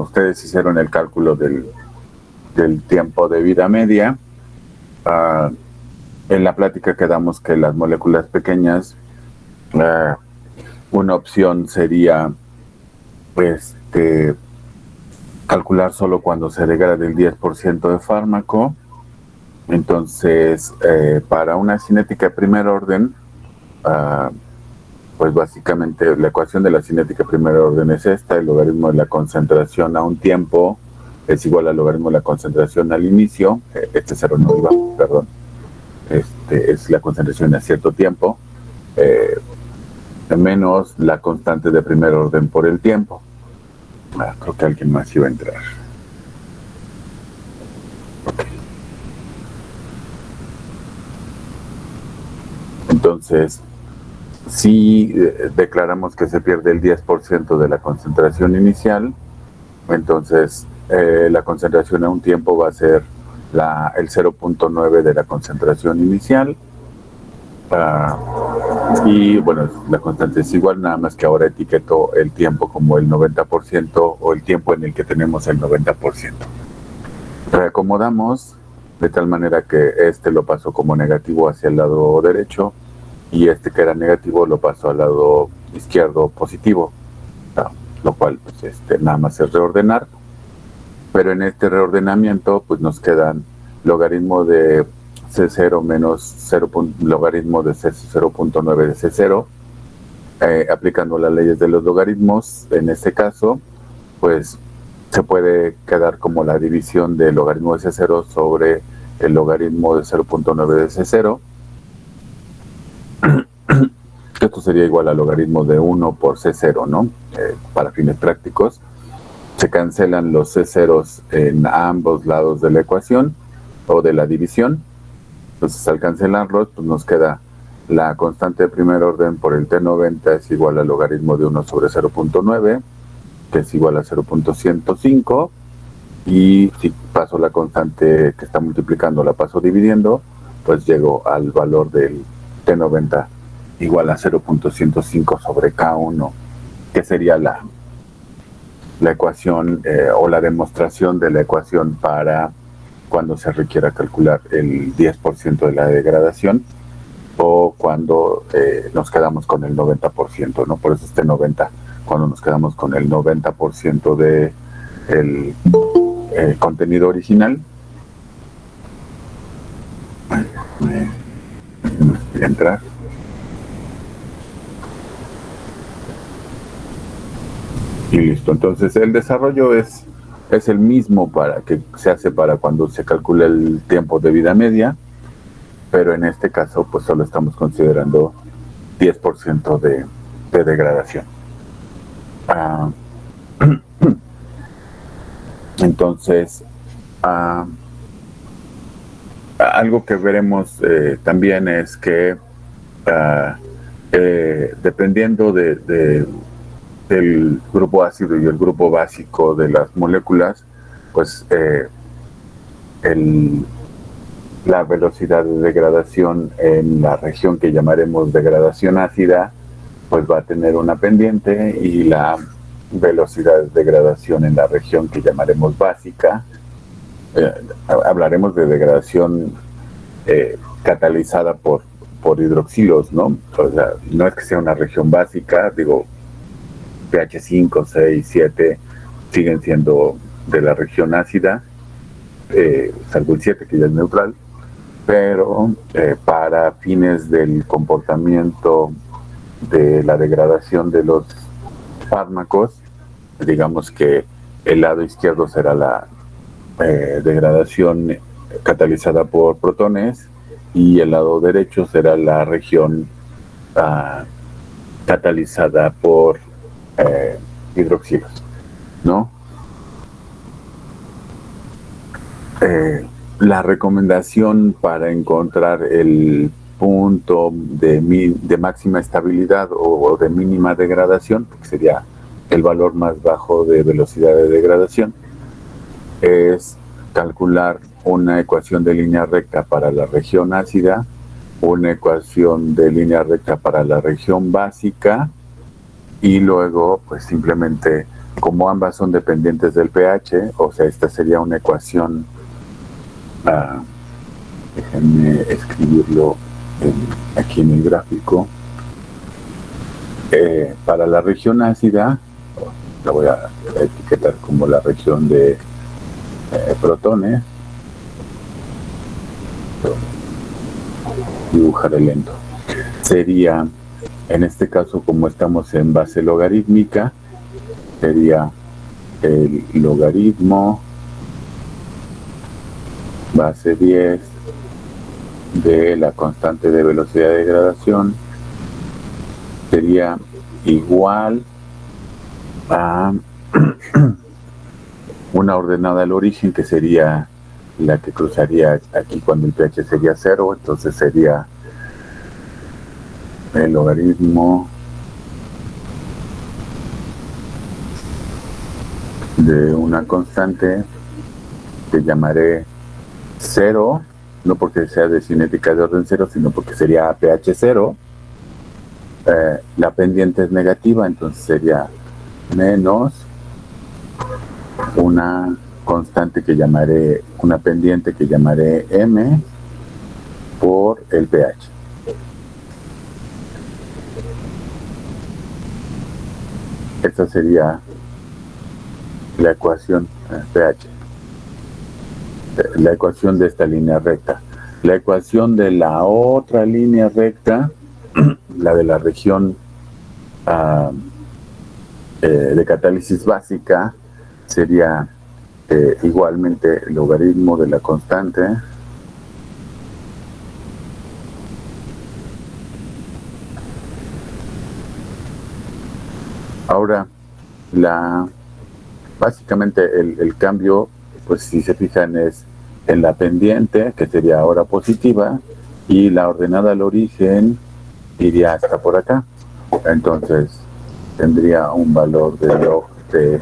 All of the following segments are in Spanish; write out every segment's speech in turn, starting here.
bueno, ustedes hicieron el cálculo del tiempo de vida media. En la plática quedamos que las moléculas pequeñas, una opción sería calcular solo cuando se degrade el 10% de fármaco. Entonces, para una cinética de primer orden, pues básicamente la ecuación de la cinética de primer orden es esta: el logaritmo de la concentración a un tiempo es igual al logaritmo de la concentración al inicio. Cero no iba, perdón. Es la concentración a cierto tiempo, menos la constante de primer orden por el tiempo. Creo que alguien más iba a entrar. Okay. Entonces, si declaramos que se pierde el 10% de la concentración inicial, entonces la concentración a un tiempo va a ser el 0.9 de la concentración inicial. Y bueno, la constante es igual, nada más que ahora etiqueto el tiempo como el 90% o el tiempo en el que tenemos el 90%. Reacomodamos de tal manera que lo paso como negativo hacia el lado derecho y que era negativo lo paso al lado izquierdo positivo, lo cual pues, nada más es reordenar. Pero en este reordenamiento pues nos quedan logaritmo de C0 menos logaritmo de C0.9 de C0, aplicando las leyes de los logaritmos. En este caso, pues se puede quedar como la división del logaritmo de C0 sobre el logaritmo de 0.9 de C0. Esto sería igual al logaritmo de 1 por C0, ¿no? Para fines prácticos. Se cancelan los C0s en ambos lados de la ecuación o de la división. Entonces, al cancelarlos, pues nos queda la constante de primer orden por el T90 es igual al logaritmo de 1 sobre 0.9, que es igual a 0.105. Y si paso la constante que está multiplicando, la paso dividiendo, pues llego al valor del T90 igual a 0.105 sobre K1, que sería la ecuación o la demostración de la ecuación para cuando se requiera calcular el 10% de la degradación o cuando nos quedamos con el 90%, ¿no? Por eso este 90, cuando nos quedamos con el 90% de el contenido original. Voy a entrar. Y listo. Entonces el desarrollo es el mismo que se hace para cuando se calcula el tiempo de vida media, pero en este caso pues solo estamos considerando 10% de degradación. Entonces, algo que veremos también es que dependiendo del grupo ácido y el grupo básico de las moléculas, pues la velocidad de degradación en la región que llamaremos degradación ácida, pues va a tener una pendiente, y la velocidad de degradación en la región que llamaremos básica, hablaremos de degradación catalizada por hidroxilos, ¿no? O sea, no es que sea una región básica, digo, pH 5, 6, 7 siguen siendo de la región ácida, salvo el 7 que ya es neutral, pero para fines del comportamiento de la degradación de los fármacos, digamos que el lado izquierdo será la degradación catalizada por protones y el lado derecho será la región catalizada por hidroxilos, ¿no? La recomendación para encontrar el punto de máxima estabilidad o de mínima degradación, que sería el valor más bajo de velocidad de degradación, es calcular una ecuación de línea recta para la región ácida, una ecuación de línea recta para la región básica, y luego pues simplemente como ambas son dependientes del pH, o sea, esta sería una ecuación, déjenme escribirlo aquí en el gráfico. Para la región ácida, la voy a etiquetar como la región de protones, dibujar el lento. Sería, en este caso, como estamos en base logarítmica, sería el logaritmo base 10 de la constante de velocidad de degradación, sería igual a una ordenada al origen, que sería la que cruzaría aquí cuando el pH sería 0, entonces sería el logaritmo de una constante que llamaré 0, no porque sea de cinética de orden 0, sino porque sería pH 0. La pendiente es negativa, entonces sería menos una constante que llamaré, una pendiente que llamaré m por el pH. Esta sería la ecuación pH, la ecuación de esta línea recta. La ecuación de la otra línea recta, la de la región de catálisis básica, sería igualmente el logaritmo de la constante ahora básicamente el cambio, pues si se fijan, es en la pendiente, que sería ahora positiva, y la ordenada al origen iría hasta por acá. Entonces tendría un valor de log de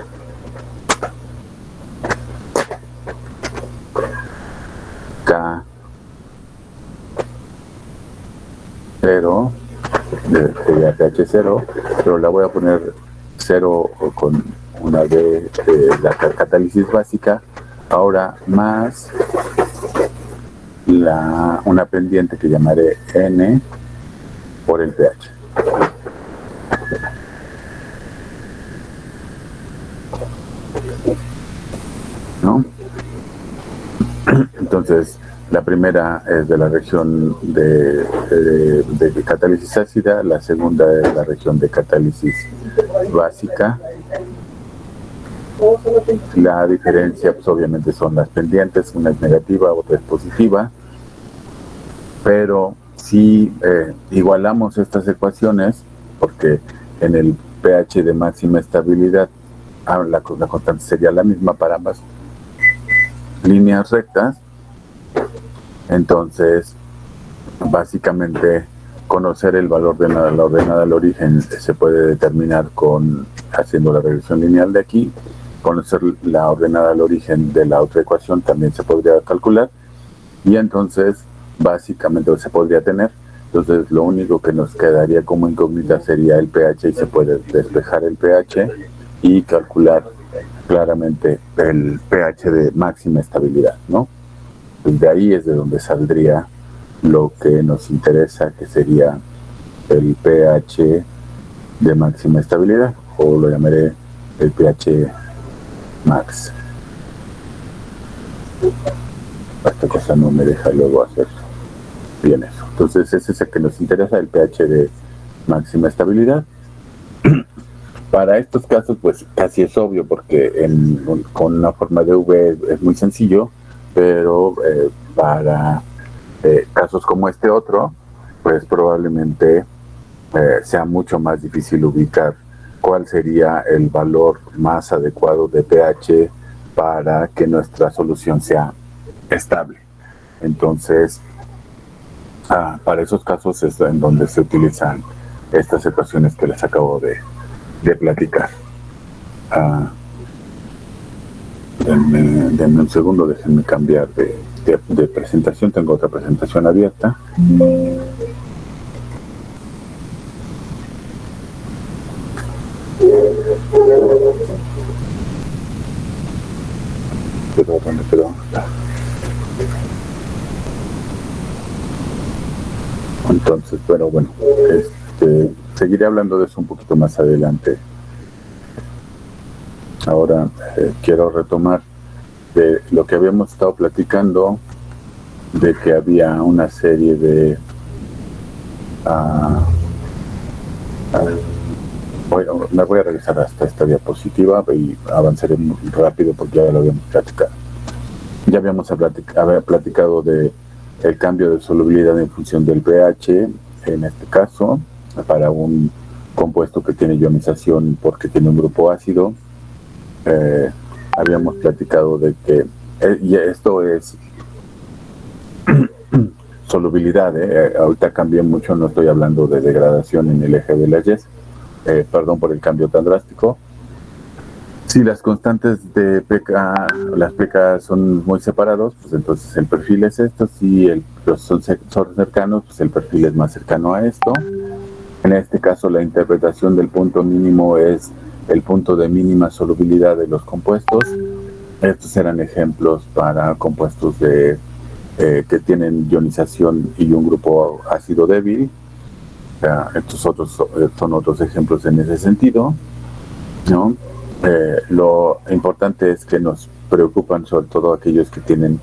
K 0, sería pH 0, pero la voy a poner 0 con una de la catálisis básica, ahora más una pendiente que llamaré N por el pH. ¿No? Entonces, la primera es de la región de catálisis ácida, la segunda es la región de catálisis básica. La diferencia, pues obviamente son las pendientes, una es negativa, otra es positiva, pero si igualamos estas ecuaciones, porque en el pH de máxima estabilidad la constante sería la misma para ambas líneas rectas, entonces básicamente conocer el valor de la ordenada al origen se puede determinar haciendo la regresión lineal de aquí. Conocer la ordenada al origen de la otra ecuación también se podría calcular, y entonces básicamente se podría tener. Entonces lo único que nos quedaría como incógnita sería el pH, y se puede despejar el pH y calcular claramente el pH de máxima estabilidad, ¿no? Pues de ahí es de donde saldría lo que nos interesa, que sería el pH de máxima estabilidad, o lo llamaré el pH max. Esta cosa no me deja luego hacer bien eso. Entonces ese es el que nos interesa, el pH de máxima estabilidad. Para estos casos, pues casi es obvio, porque con una forma de V es muy sencillo, pero para casos como este otro, pues probablemente sea mucho más difícil ubicar cuál sería el valor más adecuado de pH para que nuestra solución sea estable. Entonces, para esos casos es en donde se utilizan estas ecuaciones que les acabo de platicar. Denme un segundo, déjenme cambiar de presentación. Tengo otra presentación abierta. quedó? ¿Dónde quedó? Entonces, bueno, seguiré hablando de eso un poquito más adelante. Ahora quiero retomar de lo que habíamos estado platicando, de que había una serie de bueno, me voy a regresar hasta esta diapositiva y avanzaré muy rápido porque ya lo habíamos platicado. Ya habíamos platicado de el cambio de solubilidad en función del pH, en este caso, para un compuesto que tiene ionización porque tiene un grupo ácido. Habíamos platicado de que, y esto es solubilidad, ahorita cambié mucho, no estoy hablando de degradación en el eje de las Y, perdón por el cambio tan drástico. Si las constantes de pK, las pK son muy separados, pues entonces el perfil es esto. Si son cercanos, pues el perfil es más cercano a esto. En este caso, la interpretación del punto mínimo es el punto de mínima solubilidad de los compuestos. Estos eran ejemplos para compuestos que tienen ionización y un grupo ácido débil. Estos son otros ejemplos en ese sentido, ¿no? Lo importante es que nos preocupan sobre todo aquellos que tienen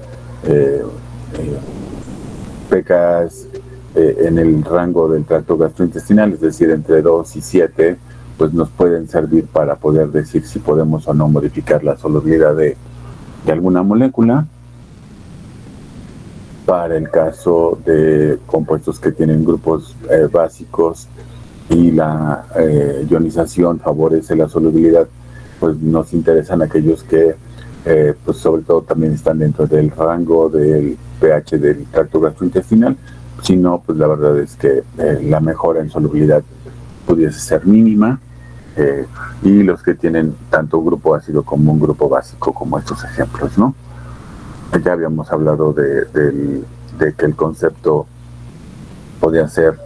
pKs en el rango del tracto gastrointestinal, es decir, entre 2 y 7, pues nos pueden servir para poder decir si podemos o no modificar la solubilidad de alguna molécula. Para el caso de compuestos que tienen grupos básicos y la ionización favorece la solubilidad, pues nos interesan aquellos que pues sobre todo también están dentro del rango del pH del tracto gastrointestinal. Si no, pues la verdad es que la mejora en solubilidad pudiese ser mínima, y los que tienen tanto un grupo ácido como un grupo básico, como estos ejemplos, ¿no? Ya habíamos hablado de que el concepto podía ser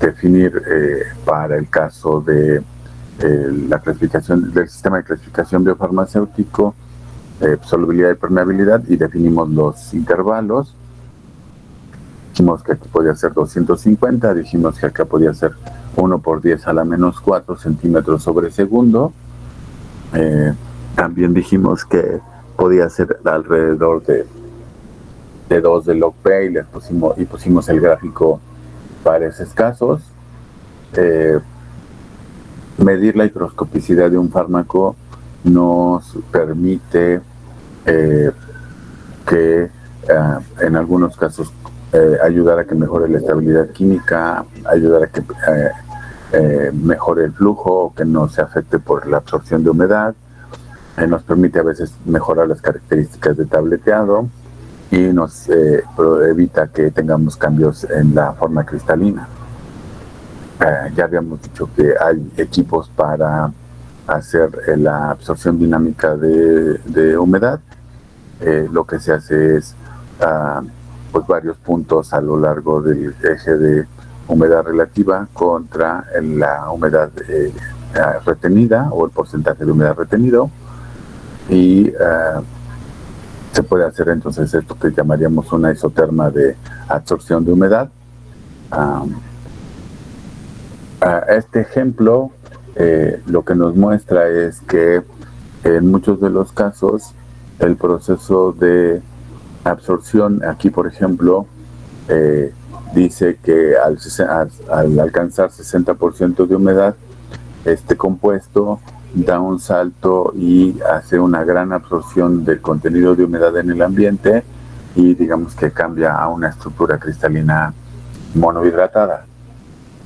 definir para el caso de la clasificación del sistema de clasificación biofarmacéutico, solubilidad y permeabilidad, y definimos los intervalos. Dijimos que aquí podía ser 250, dijimos que acá podía ser 1 por 10 a la menos 4 centímetros sobre segundo. También dijimos que podía ser alrededor de 2 de log P y pusimos el gráfico para esos casos. Medir la higroscopicidad de un fármaco nos permite que en algunos casos ayudar a que mejore la estabilidad química, ayudar a que mejore el flujo, que no se afecte por la absorción de humedad. Nos permite a veces mejorar las características de tableteado y nos evita que tengamos cambios en la forma cristalina. Ya habíamos dicho que hay equipos para hacer la absorción dinámica de humedad. Lo que se hace es pues varios puntos a lo largo del eje de humedad relativa contra la humedad retenida o el porcentaje de humedad retenido, y se puede hacer entonces esto que llamaríamos una isoterma de absorción de humedad. Este ejemplo lo que nos muestra es que en muchos de los casos el proceso de absorción, aquí por ejemplo, dice que al alcanzar 60% de humedad, este compuesto da un salto y hace una gran absorción del contenido de humedad en el ambiente y digamos que cambia a una estructura cristalina monohidratada.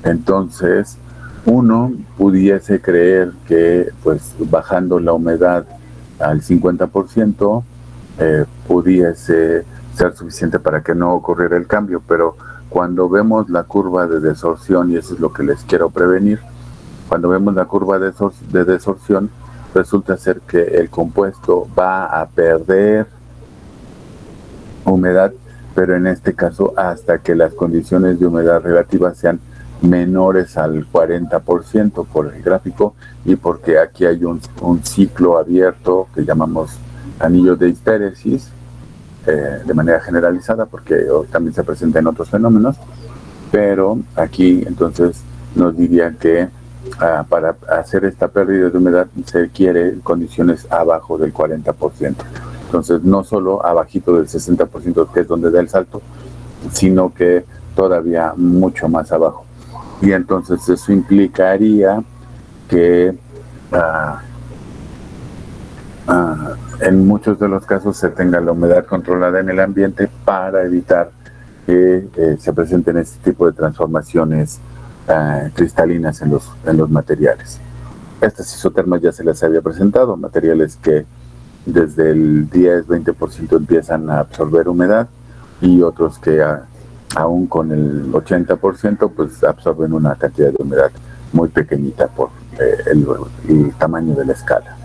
Entonces, uno pudiese creer que pues bajando la humedad al 50% pudiese ser suficiente para que no ocurriera el cambio, pero cuando vemos la curva de desorción, y eso es lo que les quiero prevenir, cuando vemos la curva de desorción, resulta ser que el compuesto va a perder humedad, pero en este caso hasta que las condiciones de humedad relativa sean menores al 40% por el gráfico, y porque aquí hay un ciclo abierto que llamamos anillo de histéresis de manera generalizada, porque también se presenta en otros fenómenos, pero aquí entonces nos diría que para hacer esta pérdida de humedad se requiere condiciones abajo del 40%. Entonces no solo abajito del 60%, que es donde da el salto, sino que todavía mucho más abajo. Y entonces eso implicaría que en muchos de los casos se tenga la humedad controlada en el ambiente para evitar que se presenten este tipo de transformaciones cristalinas en los materiales. Estas isotermas ya se las había presentado, materiales que desde el 10-20% empiezan a absorber humedad y otros que aún con el 80% pues absorben una cantidad de humedad muy pequeñita por el tamaño de la escala.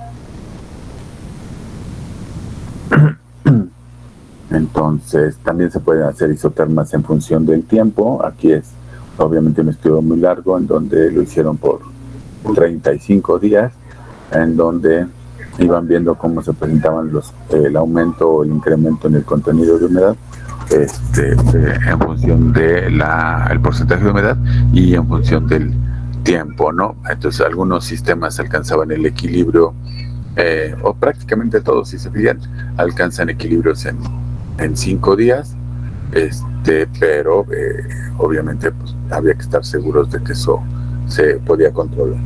Entonces también se pueden hacer isotermas en función del tiempo. Aquí es obviamente un estudio muy largo en donde lo hicieron por 35 días, en donde iban viendo cómo se presentaban el aumento o el incremento en el contenido de humedad en función del porcentaje de humedad y en función del tiempo, ¿no? Entonces algunos sistemas alcanzaban el equilibrio, o prácticamente todos, si se fijan, alcanzan equilibrios en 5 días, pero obviamente pues, había que estar seguros de que eso se podía controlar,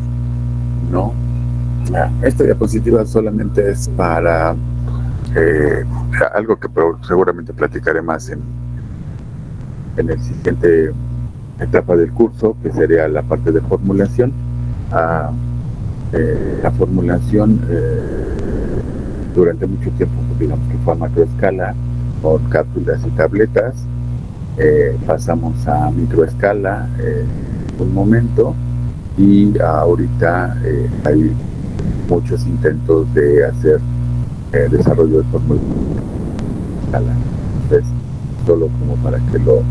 ¿no? Esta diapositiva solamente es para algo que seguramente platicaré más en el siguiente etapa del curso, que sería la parte de formulación. La formulación durante mucho tiempo, digamos que fue a macroescala con cápsulas y tabletas, pasamos a microescala un momento, y ahorita hay muchos intentos de hacer desarrollo de fórmulas. Entonces, solo como para que lo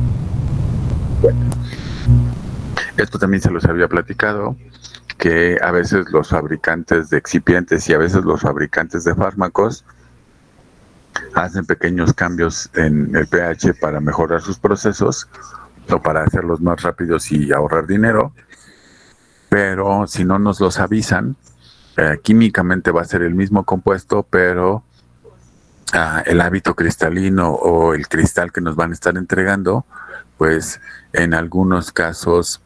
cuenten. Esto también se los había platicado, que a veces los fabricantes de excipientes y a veces los fabricantes de fármacos hacen pequeños cambios en el pH para mejorar sus procesos o para hacerlos más rápidos y ahorrar dinero, pero si no nos los avisan, químicamente va a ser el mismo compuesto, pero el hábito cristalino o el cristal que nos van a estar entregando, pues en algunos casos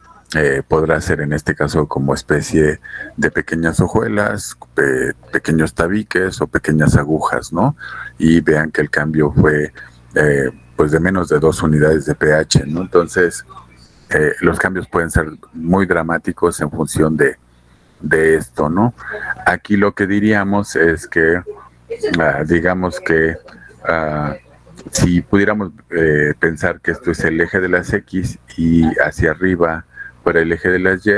podrá ser, en este caso, como especie de pequeñas hojuelas, pequeños tabiques o pequeñas agujas, ¿no? Y vean que el cambio fue pues de menos de 2 unidades de pH, ¿no? Entonces los cambios pueden ser muy dramáticos en función de esto, ¿no? Aquí lo que diríamos es que digamos que si pudiéramos pensar que esto es el eje de las X y hacia arriba para el eje de las Y,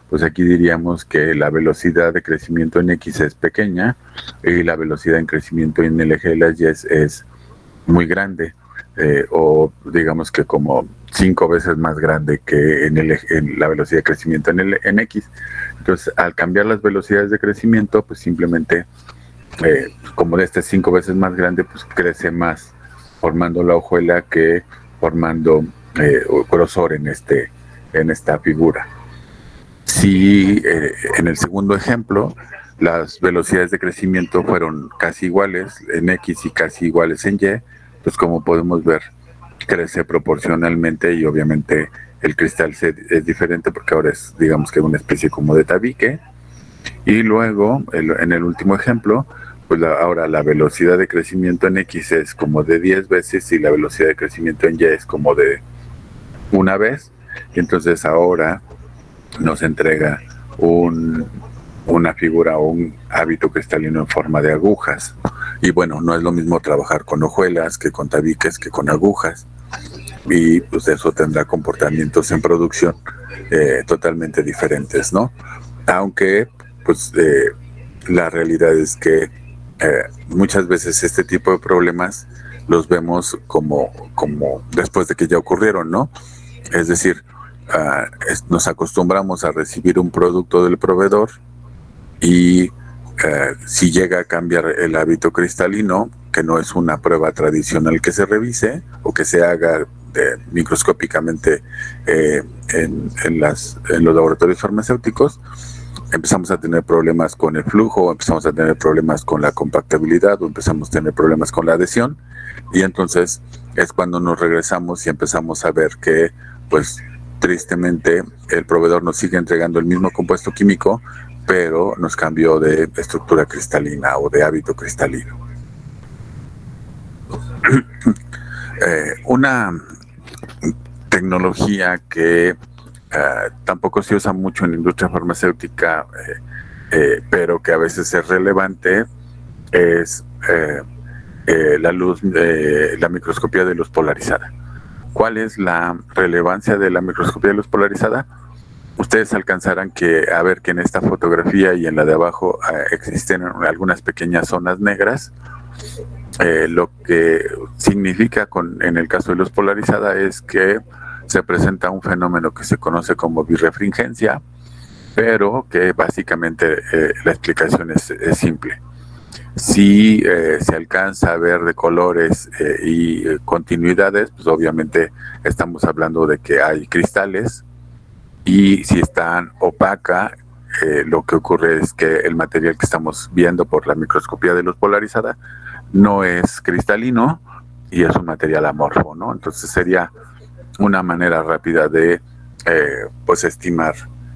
pues aquí diríamos que la velocidad de crecimiento en X es pequeña y la velocidad en crecimiento en el eje de las Y es muy grande, o digamos que como 5 veces más grande que en la velocidad de crecimiento en X. Entonces, al cambiar las velocidades de crecimiento, pues simplemente como de 5 veces más grande, pues crece más, formando la hojuela que formando grosor en esta figura. Si en el segundo ejemplo las velocidades de crecimiento fueron casi iguales en X y casi iguales en Y, pues como podemos ver, crece proporcionalmente y obviamente el cristal es diferente porque ahora es, digamos que una especie como de tabique. Y luego, en el último ejemplo, pues ahora la velocidad de crecimiento en X es como de 10 veces y la velocidad de crecimiento en Y es como de 1 vez. Y entonces ahora nos entrega una figura o un hábito cristalino en forma de agujas. Y bueno, no es lo mismo trabajar con hojuelas que con tabiques que con agujas. Y pues eso tendrá comportamientos en producción totalmente diferentes, ¿no? Aunque pues la realidad es que muchas veces este tipo de problemas los vemos como después de que ya ocurrieron, ¿no? Es decir, nos acostumbramos a recibir un producto del proveedor y si llega a cambiar el hábito cristalino, que no es una prueba tradicional que se revise o que se haga microscópicamente en los laboratorios farmacéuticos, empezamos a tener problemas con el flujo, empezamos a tener problemas con la compactabilidad o empezamos a tener problemas con la adhesión, y entonces es cuando nos regresamos y empezamos a ver que, pues, tristemente el proveedor nos sigue entregando el mismo compuesto químico, pero nos cambió de estructura cristalina o de hábito cristalino. Una tecnología que tampoco se usa mucho en la industria farmacéutica, pero que a veces es relevante, es la microscopía de luz polarizada. ¿Cuál es la relevancia de la microscopía de luz polarizada? Ustedes alcanzarán a ver que en esta fotografía y en la de abajo existen algunas pequeñas zonas negras. Lo que significa en el caso de luz polarizada es que se presenta un fenómeno que se conoce como birrefringencia, pero que básicamente la explicación es simple. Si se alcanza a ver de colores y continuidades, pues obviamente estamos hablando de que hay cristales, y si están opaca, lo que ocurre es que el material que estamos viendo por la microscopía de luz polarizada no es cristalino y es un material amorfo, ¿no? Entonces sería una manera rápida de pues estimar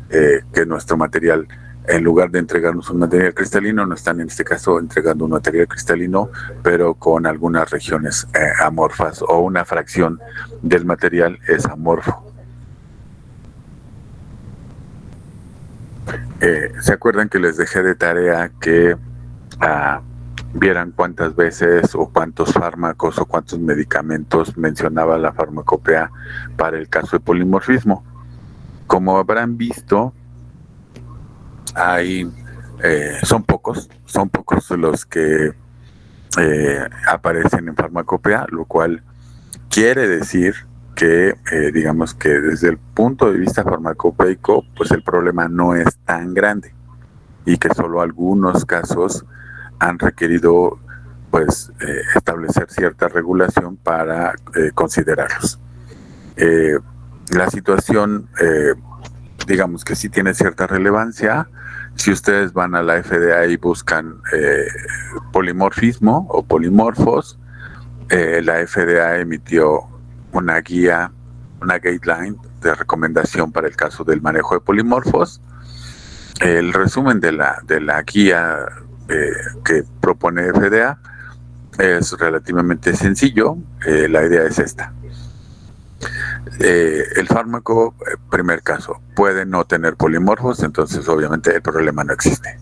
que nuestro material, en lugar de entregarnos un material cristalino, nos están en este caso entregando un material cristalino, pero con algunas regiones amorfas, o una fracción del material es amorfo. ¿Se acuerdan que les dejé de tarea que vieran cuántas veces o cuántos fármacos o cuántos medicamentos mencionaba la farmacopea para el caso de polimorfismo? Como habrán visto, son pocos los que aparecen en farmacopea, lo cual quiere decir que digamos que desde el punto de vista farmacopeico, pues el problema no es tan grande, y que solo algunos casos han requerido pues establecer cierta regulación para considerarlos. La situación digamos que sí tiene cierta relevancia. Si ustedes van a la FDA y buscan polimorfismo o polimorfos, la FDA emitió una guía, una guideline de recomendación para el caso del manejo de polimorfos. El resumen de la guía que propone FDA es relativamente sencillo. La idea es esta. El fármaco, primer caso, puede no tener polimorfos, entonces obviamente el problema no existe.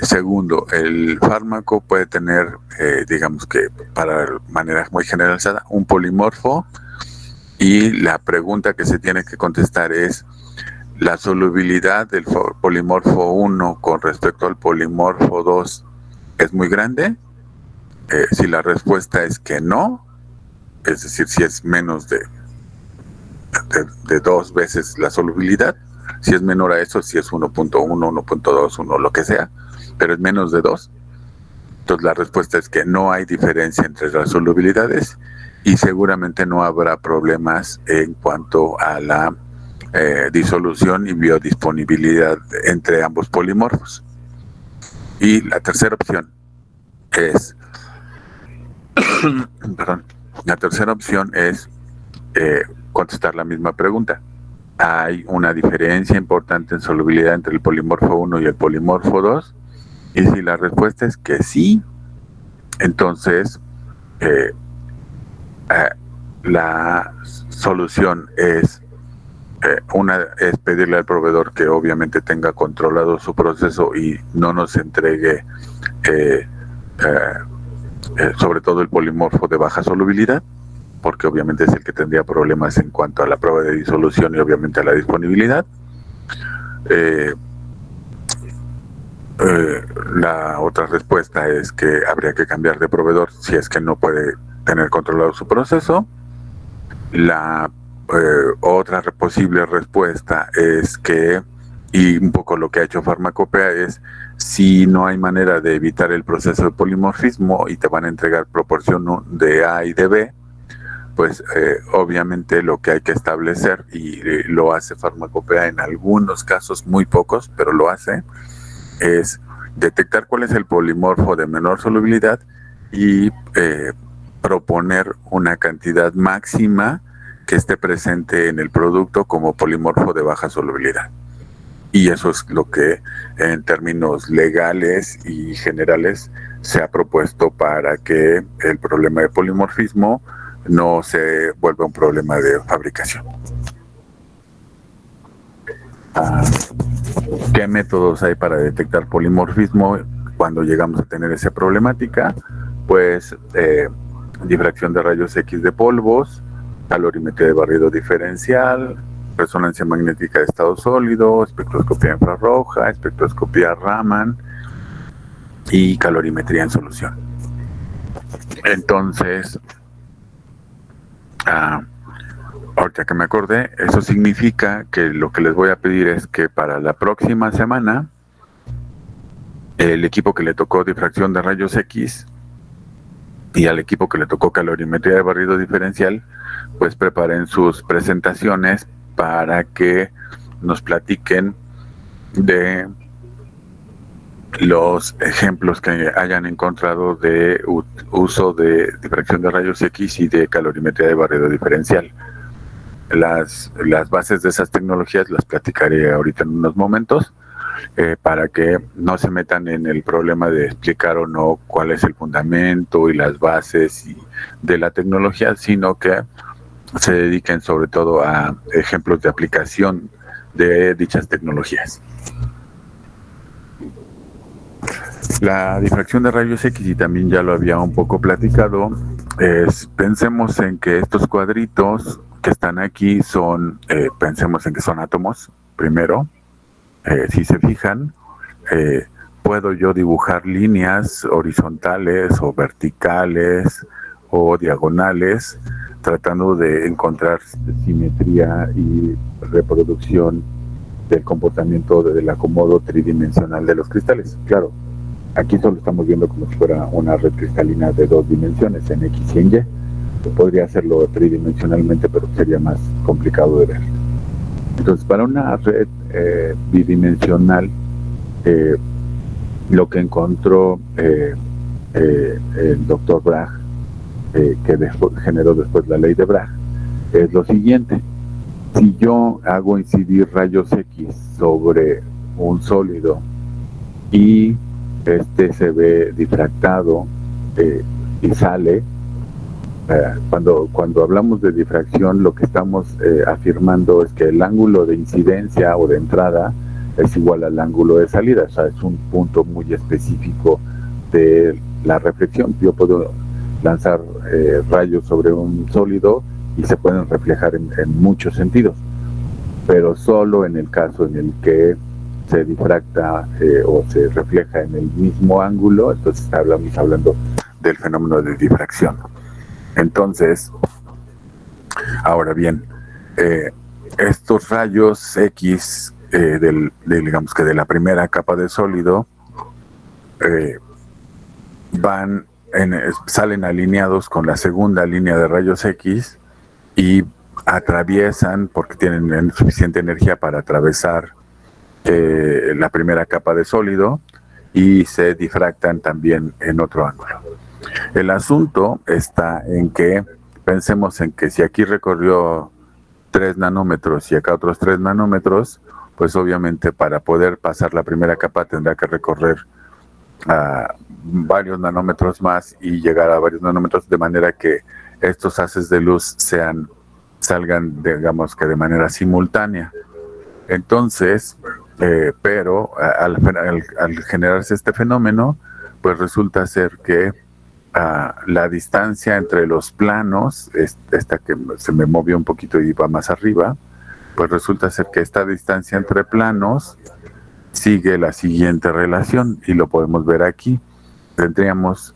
Segundo, el fármaco puede tener, digamos que para manera muy generalizada, un polimorfo, y la pregunta que se tiene que contestar es: ¿la solubilidad del polimorfo 1 con respecto al polimorfo 2 es muy grande? Si la respuesta es que no, es decir, si es menos de 2 veces la solubilidad, si es menor a eso, si es 1.1, 1.2, 1, lo que sea, pero es menos de 2, entonces la respuesta es que no hay diferencia entre las solubilidades y seguramente no habrá problemas en cuanto a la disolución y biodisponibilidad entre ambos polimorfos. Y la tercera opción es la tercera opción es contestar la misma pregunta. ¿Hay una diferencia importante en solubilidad entre el polimorfo 1 y el polimorfo 2? Y si la respuesta es que sí, entonces la solución es es pedirle al proveedor que obviamente tenga controlado su proceso y no nos entregue sobre todo el polimorfo de baja solubilidad, porque obviamente es el que tendría problemas en cuanto a la prueba de disolución y obviamente a la disponibilidad. La otra respuesta es que habría que cambiar de proveedor si es que no puede tener controlado su proceso. La otra posible respuesta es que, y un poco lo que ha hecho Farmacopea, es Si no hay manera de evitar el proceso de polimorfismo y te van a entregar proporción de A y de B, pues obviamente lo que hay que establecer, y lo hace Farmacopea en algunos casos, muy pocos, pero lo hace, es detectar cuál es el polimorfo de menor solubilidad y proponer una cantidad máxima que esté presente en el producto como polimorfo de baja solubilidad. Y eso es lo que en términos legales y generales se ha propuesto para que el problema de polimorfismo no se vuelva un problema de fabricación. ¿Qué métodos hay para detectar polimorfismo cuando llegamos a tener esa problemática? Pues difracción de rayos X de polvos, calorimetría de barrido diferencial, resonancia magnética de estado sólido, espectroscopía infrarroja, espectroscopía Raman y calorimetría en solución. Entonces, ahorita que me acordé, eso significa que lo que les voy a pedir es que para la próxima semana el equipo que le tocó difracción de rayos X y al equipo que le tocó calorimetría de barrido diferencial, pues preparen sus presentaciones para que nos platiquen de los ejemplos que hayan encontrado de uso de difracción de rayos X y de calorimetría de barrido diferencial. Las bases de esas tecnologías las platicaré ahorita en unos momentos, para que no se metan en el problema de explicar o no cuál es el fundamento y las bases de la tecnología, sino que se dediquen sobre todo a ejemplos de aplicación de dichas tecnologías. La difracción de rayos X, y también ya lo había un poco platicado, pensemos en que estos cuadritos que están aquí son, pensemos en que son átomos, primero. Si se fijan, puedo yo dibujar líneas horizontales o verticales o diagonales, tratando de encontrar simetría y reproducción del comportamiento del acomodo tridimensional de los cristales. Claro, aquí solo estamos viendo como si fuera una red cristalina de 2 dimensiones, en X y en Y. Podría hacerlo tridimensionalmente, pero sería más complicado de ver. Entonces, para una red bidimensional, lo que encontró el doctor Bragg, que generó después la ley de Bragg, es lo siguiente. Si yo hago incidir rayos X sobre un sólido y este se ve difractado y sale, cuando hablamos de difracción, lo que estamos afirmando es que el ángulo de incidencia o de entrada es igual al ángulo de salida. O sea, es un punto muy específico de la reflexión. Yo puedo lanzar rayos sobre un sólido y se pueden reflejar en muchos sentidos, pero solo en el caso en el que se difracta o se refleja en el mismo ángulo, entonces estamos hablando del fenómeno de difracción. Entonces, ahora bien, estos rayos X digamos que de la primera capa de sólido salen alineados con la segunda línea de rayos X y atraviesan, porque tienen suficiente energía para atravesar la primera capa de sólido, y se difractan también en otro ángulo. El asunto está en que pensemos en que si aquí recorrió 3 nanómetros y acá otros 3 nanómetros, pues obviamente para poder pasar la primera capa tendrá que recorrer varios nanómetros más y llegar a varios nanómetros, de manera que estos haces de luz salgan, digamos que de manera simultánea. Entonces, pero al generarse este fenómeno, pues resulta ser que la distancia entre los planos, esta que se me movió un poquito y va más arriba, pues resulta ser que esta distancia entre planos sigue la siguiente relación, y lo podemos ver aquí. Tendríamos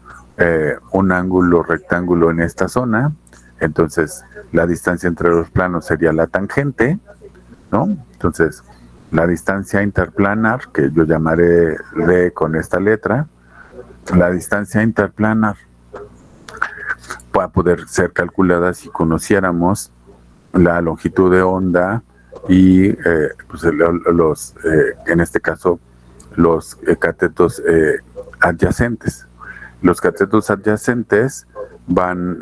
un ángulo rectángulo en esta zona, entonces la distancia entre los planos sería la tangente, ¿no? Entonces, La distancia interplanar, que yo llamaré D con esta letra, la distancia interplanar va a poder ser calculada si conociéramos la longitud de onda y pues en este caso los catetos adyacentes. Los catetos adyacentes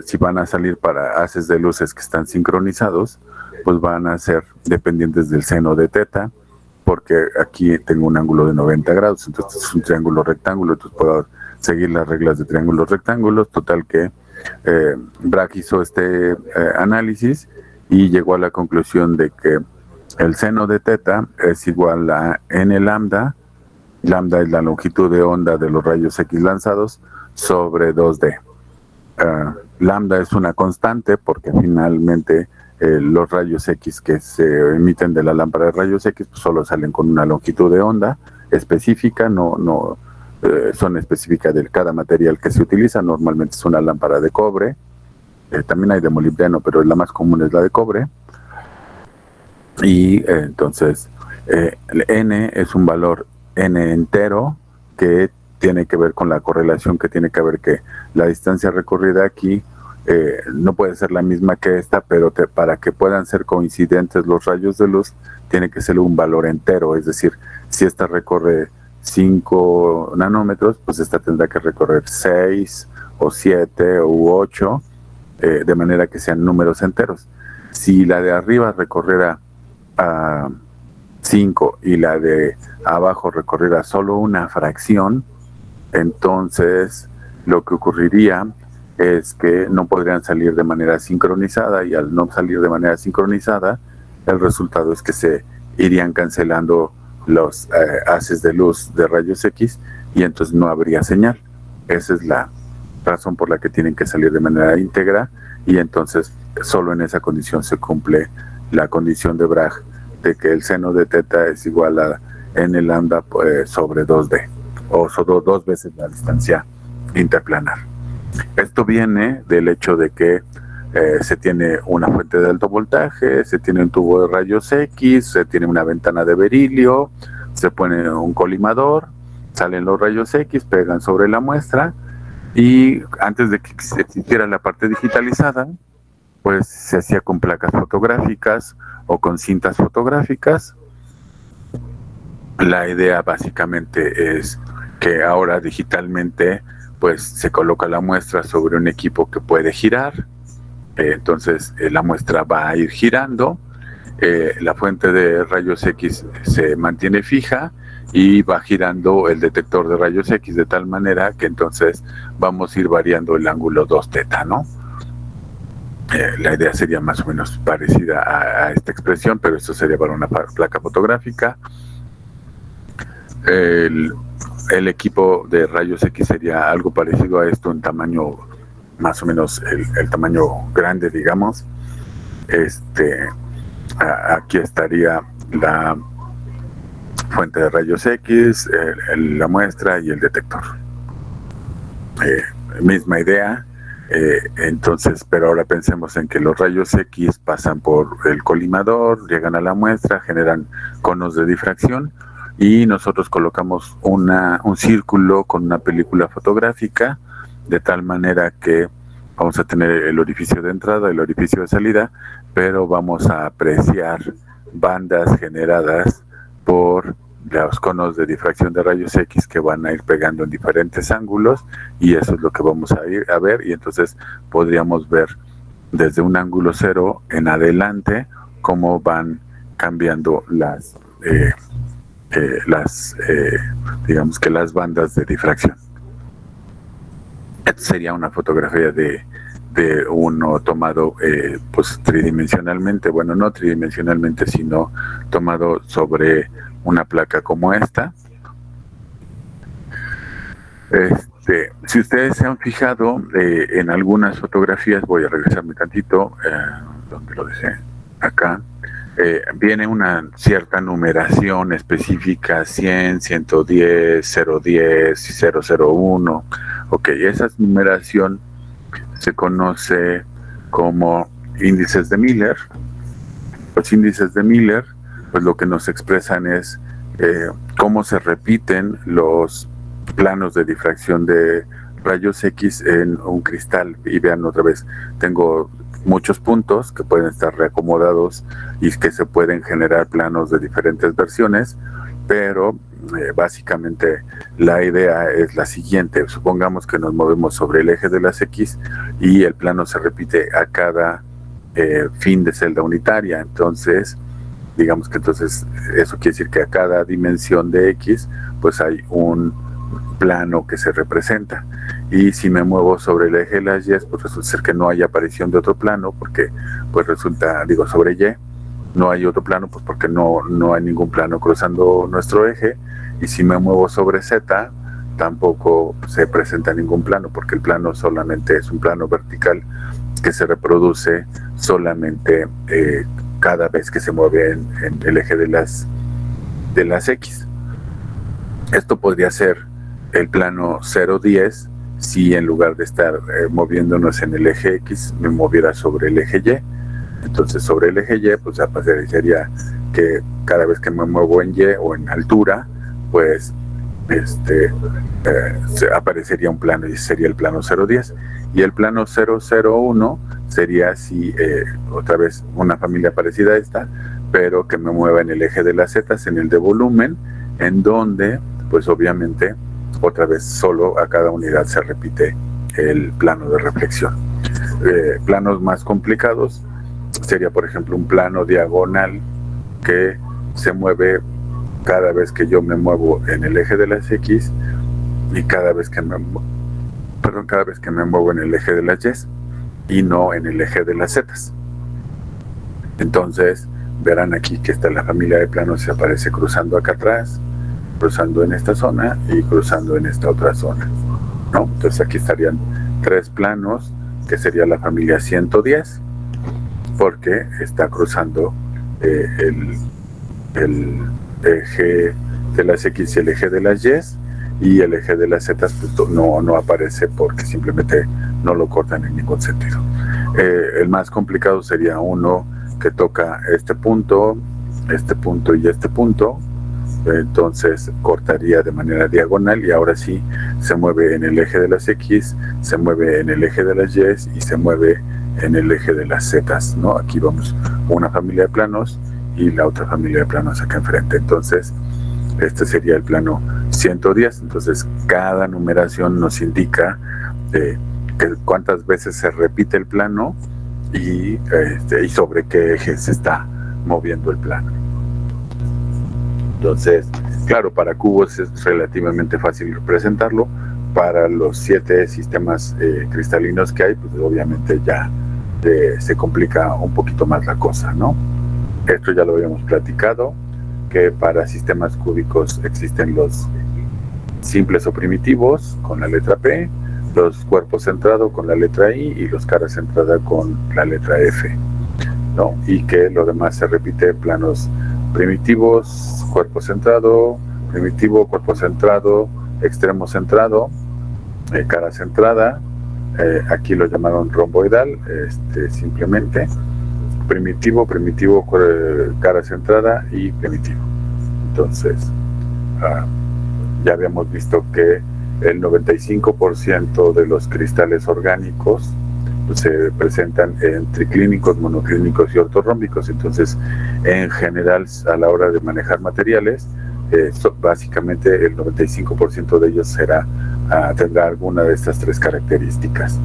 si van a salir para haces de luces que están sincronizados, pues van a ser dependientes del seno de teta, porque aquí tengo un ángulo de 90 grados, entonces es un triángulo rectángulo, entonces puedo seguir las reglas de triángulos rectángulos. Total que Bragg hizo este análisis y llegó a la conclusión de que el seno de teta es igual a n lambda. Lambda es la longitud de onda de los rayos X lanzados sobre 2D. Lambda es una constante porque finalmente los rayos X que se emiten de la lámpara de rayos X pues solo salen con una longitud de onda específica, no son específicas de cada material que se utiliza. Normalmente es una lámpara de cobre, también hay de molibdeno, pero la más común es la de cobre. Y entonces N es un valor N entero que tiene que ver con la correlación que tiene que ver que la distancia recorrida aquí no puede ser la misma que esta, pero para que puedan ser coincidentes los rayos de luz tiene que ser un valor entero, es decir, si esta recorre 5 nanómetros, pues esta tendrá que recorrer 6 o 7 u 8, de manera que sean números enteros. Si la de arriba recorriera a 5 y la de abajo recorriera solo una fracción, entonces lo que ocurriría es que no podrían salir de manera sincronizada, y al no salir de manera sincronizada, el resultado es que se irían cancelando los haces de luz de rayos X y entonces no habría señal. Esa es la razón por la que tienen que salir de manera íntegra, y entonces solo en esa condición se cumple la condición de Bragg de que el seno de teta es igual a n lambda sobre 2D, o sobre 2 veces la distancia interplanar. Esto viene del hecho de que se tiene una fuente de alto voltaje, se tiene un tubo de rayos X, se tiene una ventana de berilio, se pone un colimador, salen los rayos X, pegan sobre la muestra, y antes de que se hiciera la parte digitalizada, pues se hacía con placas fotográficas o con cintas fotográficas. La idea básicamente es que ahora digitalmente pues se coloca la muestra sobre un equipo que puede girar, entonces la muestra va a ir girando, la fuente de rayos X se mantiene fija y va girando el detector de rayos X de tal manera que entonces vamos a ir variando el ángulo 2 teta, ¿no? La idea sería más o menos parecida a esta expresión, pero esto sería para una placa fotográfica. El equipo de rayos X sería algo parecido a esto en tamaño, más o menos el tamaño grande, digamos. Aquí estaría la fuente de rayos X, la muestra y el detector. Misma idea. Entonces, pero ahora pensemos en que los rayos X pasan por el colimador, llegan a la muestra, generan conos de difracción, y nosotros colocamos un círculo con una película fotográfica, de tal manera que vamos a tener el orificio de entrada, el orificio de salida, pero vamos a apreciar bandas generadas por los conos de difracción de rayos X que van a ir pegando en diferentes ángulos, y eso es lo que vamos a ir a ver, y entonces podríamos ver desde un ángulo cero en adelante cómo van cambiando digamos que las bandas de difracción. Esta sería una fotografía de uno tomado pues tridimensionalmente, bueno, no tridimensionalmente, sino tomado sobre una placa como esta. Si ustedes se han fijado en algunas fotografías, voy a regresarme tantito, donde lo dejé, acá, viene una cierta numeración específica, 100, 110, 010 y 001. Ok, esa numeración se conoce como índices de Miller. Los índices de Miller pues lo que nos expresan es cómo se repiten los planos de difracción de rayos X en un cristal. Y vean otra vez, tengo muchos puntos que pueden estar reacomodados y que se pueden generar planos de diferentes versiones, pero básicamente la idea es la siguiente. Supongamos que nos movemos sobre el eje de las X y el plano se repite a cada fin de celda unitaria. Entonces, digamos que entonces eso quiere decir que a cada dimensión de X pues hay un plano que se representa. Y si me muevo sobre el eje de las Y, pues resulta ser que no hay aparición de otro plano, porque pues resulta, digo, sobre Y no hay otro plano, pues porque no hay ningún plano cruzando nuestro eje. Y si me muevo sobre Z, tampoco se presenta ningún plano, porque el plano solamente es un plano vertical que se reproduce solamente cada vez que se mueve en el eje de las X. Esto podría ser el plano 0,10 si en lugar de estar moviéndonos en el eje X me moviera sobre el eje Y. Entonces sobre el eje Y pues aparecería que cada vez que me muevo en Y o en altura pues aparecería un plano y sería el plano 0,10. Y el plano 0,01 sería si otra vez una familia parecida a esta, pero que me mueva en el eje de las Z, en el de volumen, en donde pues obviamente otra vez solo a cada unidad se repite el plano de reflexión. Planos más complicados sería por ejemplo un plano diagonal que se mueve cada vez que yo me muevo en el eje de las X y cada vez que me muevo en el eje de las Y y no en el eje de las Z. Entonces verán aquí que está la familia de planos, se aparece cruzando acá atrás, cruzando en esta zona y cruzando en esta otra zona, ¿no? Entonces aquí estarían 3 planos, que sería la familia 110, porque está cruzando el eje de las X y el eje de las Y el eje de las Z pues, no aparece porque simplemente no lo cortan en ningún sentido. El más complicado sería uno que toca este punto y este punto. Entonces cortaría de manera diagonal y ahora sí se mueve en el eje de las X, se mueve en el eje de las Y y se mueve en el eje de las Z, ¿no? Aquí vamos una familia de planos y la otra familia de planos acá enfrente. Entonces este sería el plano 110. Entonces cada numeración nos indica que cuántas veces se repite el plano y sobre qué eje se está moviendo el plano. Entonces, claro, para cubos es relativamente fácil representarlo. Para los 7 sistemas cristalinos que hay, pues obviamente ya se complica un poquito más la cosa, ¿no? Esto ya lo habíamos platicado, que para sistemas cúbicos existen los simples o primitivos con la letra P, los cuerpos centrados con la letra I y los caras centradas con la letra F, ¿no? Y que lo demás se repite: planos primitivos, cuerpo centrado, primitivo, cuerpo centrado, extremo centrado, cara centrada, aquí lo llamaron romboidal, simplemente primitivo, cara centrada y primitivo. Entonces, ya habíamos visto que el 95% de los cristales orgánicos se presentan en triclínicos, monoclínicos y ortorrómbicos. Entonces, en general, a la hora de manejar materiales, básicamente el 95% de ellos tendrá alguna de estas 3 características.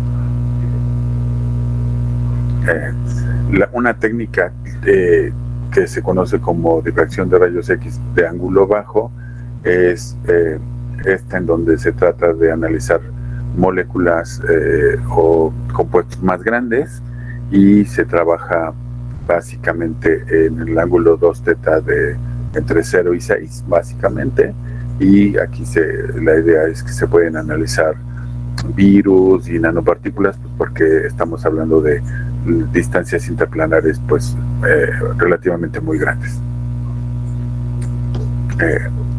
Una técnica que se conoce como difracción de rayos X de ángulo bajo es esta, en donde se trata de analizar moléculas o compuestos más grandes y se trabaja básicamente en el ángulo 2 teta de entre 0 y 6 básicamente, y aquí la idea es que se pueden analizar virus y nanopartículas, pues porque estamos hablando de distancias interplanares pues relativamente muy grandes.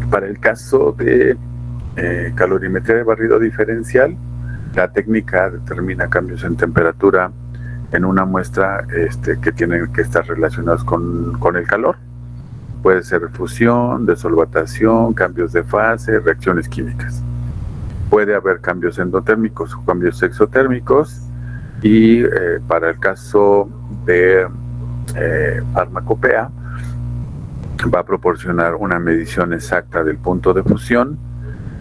Para el caso de calorimetría de barrido diferencial, la técnica determina cambios en temperatura en una muestra que tienen que estar relacionados con el calor. Puede ser fusión, desolvatación, cambios de fase, reacciones químicas. Puede haber cambios endotérmicos o cambios exotérmicos, y para el caso de farmacopea va a proporcionar una medición exacta del punto de fusión,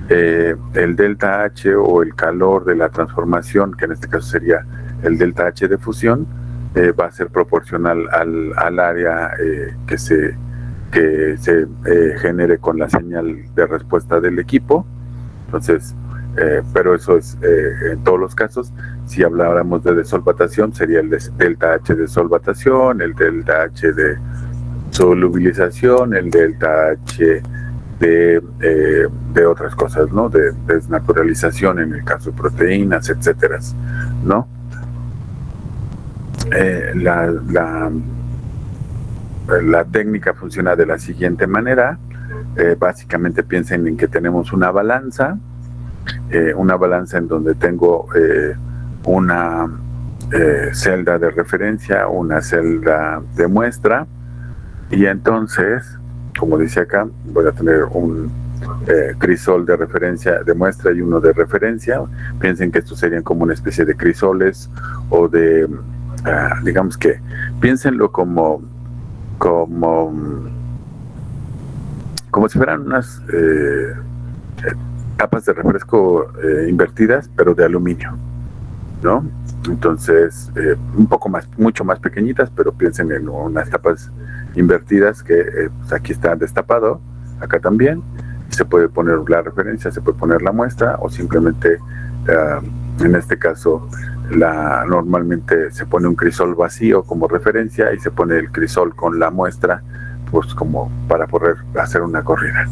el delta H o el calor de la transformación, que en este caso sería el delta H de fusión, va a ser proporcional al área que se genere con la señal de respuesta del equipo. Entonces, pero eso es en todos los casos. Si habláramos de desolvatación, sería el delta H de solvatación, el delta H de solubilización, el delta H de otras cosas, ¿no? De desnaturalización en el caso de proteínas, etcétera, ¿no? La técnica funciona de la siguiente manera. Básicamente piensen en que tenemos una balanza en donde tengo una celda de referencia, una celda de muestra, y entonces, como dice acá, voy a tener un crisol de referencia, de muestra, y uno de referencia. Piensen que estos serían como una especie de crisoles, o de, digamos que, piénsenlo como si fueran unas tapas de refresco invertidas, pero de aluminio, ¿no? Entonces, mucho más pequeñitas, pero piensen en unas tapas invertidas que pues aquí está destapado, acá también. Se puede poner la referencia, se puede poner la muestra, o simplemente, en este caso, normalmente se pone un crisol vacío como referencia, y se pone el crisol con la muestra, pues como para poder hacer una corrida.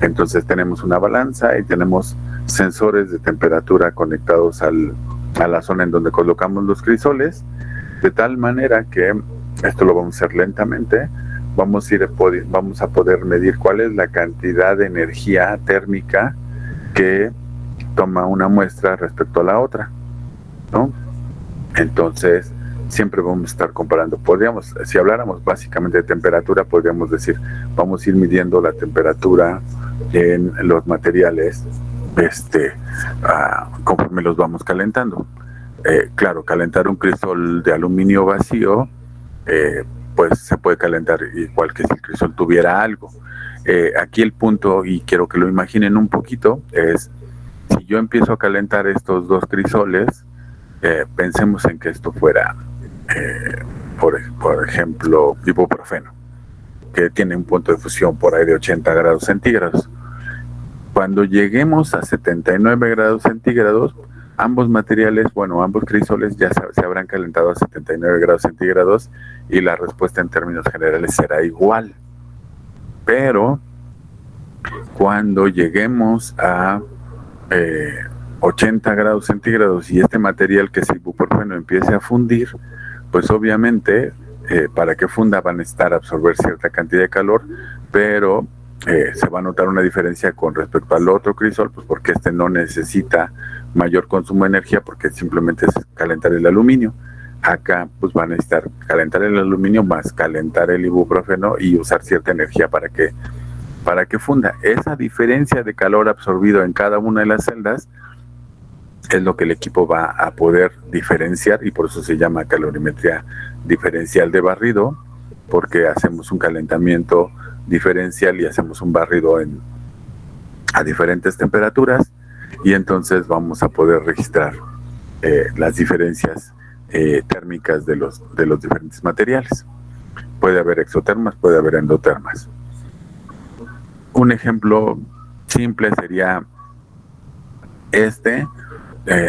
Entonces tenemos una balanza y tenemos sensores de temperatura conectados a la zona en donde colocamos los crisoles, de tal manera que, esto lo vamos a hacer lentamente, vamos a poder medir cuál es la cantidad de energía térmica que toma una muestra respecto a la otra, ¿no? Entonces, siempre vamos a estar comparando. Si habláramos básicamente de temperatura, podríamos decir, vamos a ir midiendo la temperatura en los materiales conforme los vamos calentando. Claro, calentar un crisol de aluminio vacío, pues se puede calentar igual que si el crisol tuviera algo. Aquí el punto, y quiero que lo imaginen un poquito, es si yo empiezo a calentar estos dos crisoles, pensemos en que esto fuera, por ejemplo, ibuprofeno, que tiene un punto de fusión por ahí de 80 grados centígrados. Cuando lleguemos a 79 grados centígrados, ambos crisoles ya se habrán calentado a 79 grados centígrados, y la respuesta en términos generales será igual. Pero cuando lleguemos a 80 grados centígrados y este material, que es ibuprofeno, empiece a fundir, pues obviamente para que funda van a necesitar absorber cierta cantidad de calor, pero se va a notar una diferencia con respecto al otro crisol, pues porque este no necesita mayor consumo de energía, porque simplemente es calentar el aluminio. Acá pues van a necesitar calentar el aluminio más calentar el ibuprofeno y usar cierta energía para que funda. Esa diferencia de calor absorbido en cada una de las celdas es lo que el equipo va a poder diferenciar, y por eso se llama calorimetría diferencial de barrido, porque hacemos un calentamiento diferencial y hacemos un barrido a diferentes temperaturas, y entonces vamos a poder registrar las diferencias térmicas de los diferentes materiales. Puede haber exotermas, puede haber endotermas. Un ejemplo simple sería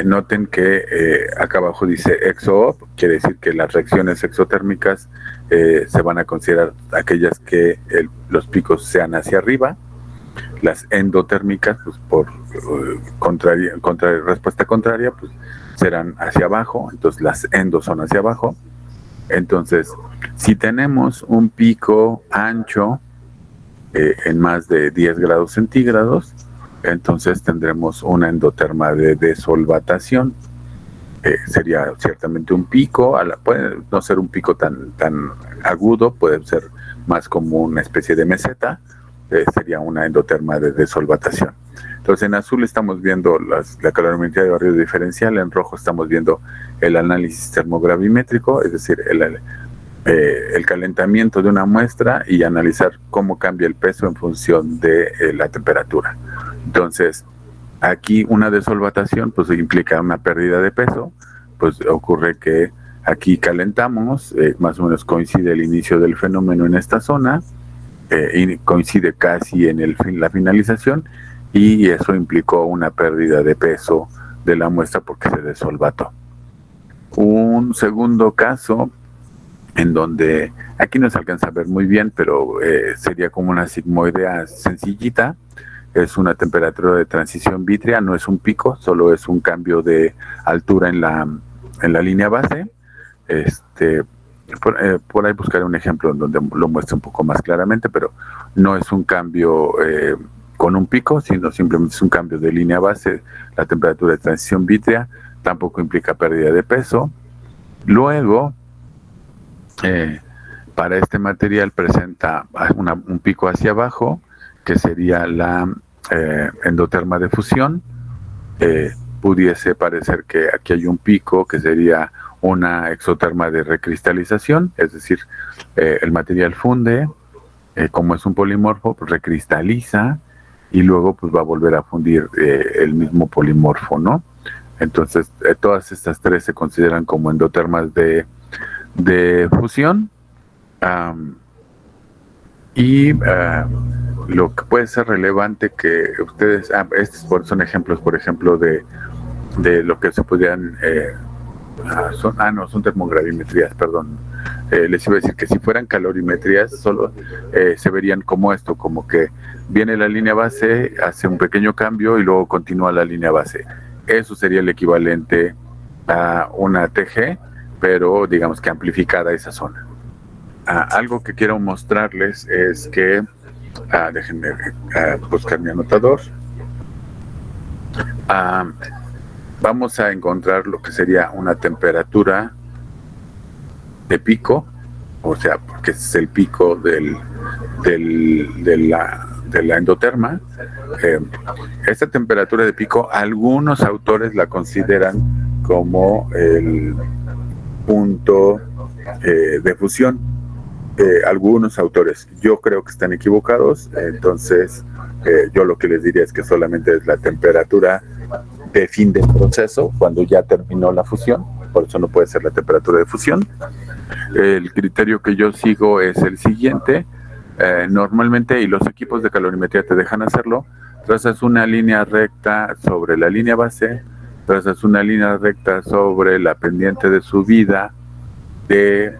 noten que acá abajo dice exo-op, quiere decir que las reacciones exotérmicas se van a considerar aquellas que los picos sean hacia arriba. Las endotérmicas, pues por respuesta contraria, pues serán hacia abajo. Entonces las endos son hacia abajo. Entonces, si tenemos un pico ancho en más de 10 grados centígrados, entonces tendremos una endoterma de desolvatación. Sería ciertamente un pico, puede no ser un pico tan agudo, puede ser más como una especie de meseta, sería una endoterma de desolvatación. Entonces en azul estamos viendo la calorimetría de barrido diferencial, en rojo estamos viendo el análisis termogravimétrico, es decir, el calentamiento de una muestra y analizar cómo cambia el peso en función de la temperatura. Entonces, aquí una desolvatación pues implica una pérdida de peso, pues ocurre que aquí calentamos, más o menos coincide el inicio del fenómeno en esta zona, y coincide casi en la finalización, y eso implicó una pérdida de peso de la muestra porque se desolvató. Un segundo caso en donde aquí no se alcanza a ver muy bien, pero sería como una sigmoidea sencillita, es una temperatura de transición vítrea, no es un pico, solo es un cambio de altura en la línea base. Por ahí buscaré un ejemplo en donde lo muestre un poco más claramente, pero no es un cambio con un pico, sino simplemente es un cambio de línea base. La temperatura de transición vítrea tampoco implica pérdida de peso. Luego, para este material presenta un pico hacia abajo, que sería la endoterma de fusión. Pudiese parecer que aquí hay un pico que sería una exoterma de recristalización, es decir, el material funde, como es un polimorfo, pues recristaliza y luego pues va a volver a fundir el mismo polimorfo, ¿no? Entonces, todas estas tres se consideran como endotermas de fusión. Lo que puede ser relevante que ustedes, estos son ejemplos, por ejemplo, de lo que se podrían, son termogravimetrías, perdón. Les iba a decir que si fueran calorimetrías, solo se verían como esto, como que viene la línea base, hace un pequeño cambio y luego continúa la línea base. Eso sería el equivalente a una TG, pero digamos que amplificada esa zona. Algo que quiero mostrarles es que, déjenme buscar mi anotador. Vamos a encontrar lo que sería una temperatura de pico, o sea, porque es el pico de la endoterma. Esta temperatura de pico, algunos autores la consideran como el punto de fusión. Algunos autores, yo creo que están equivocados, entonces yo lo que les diría es que solamente es la temperatura de fin del proceso, cuando ya terminó la fusión, por eso no puede ser la temperatura de fusión. El criterio que yo sigo es el siguiente, normalmente, y los equipos de calorimetría te dejan hacerlo, trazas una línea recta sobre la línea base, trazas una línea recta sobre la pendiente de subida de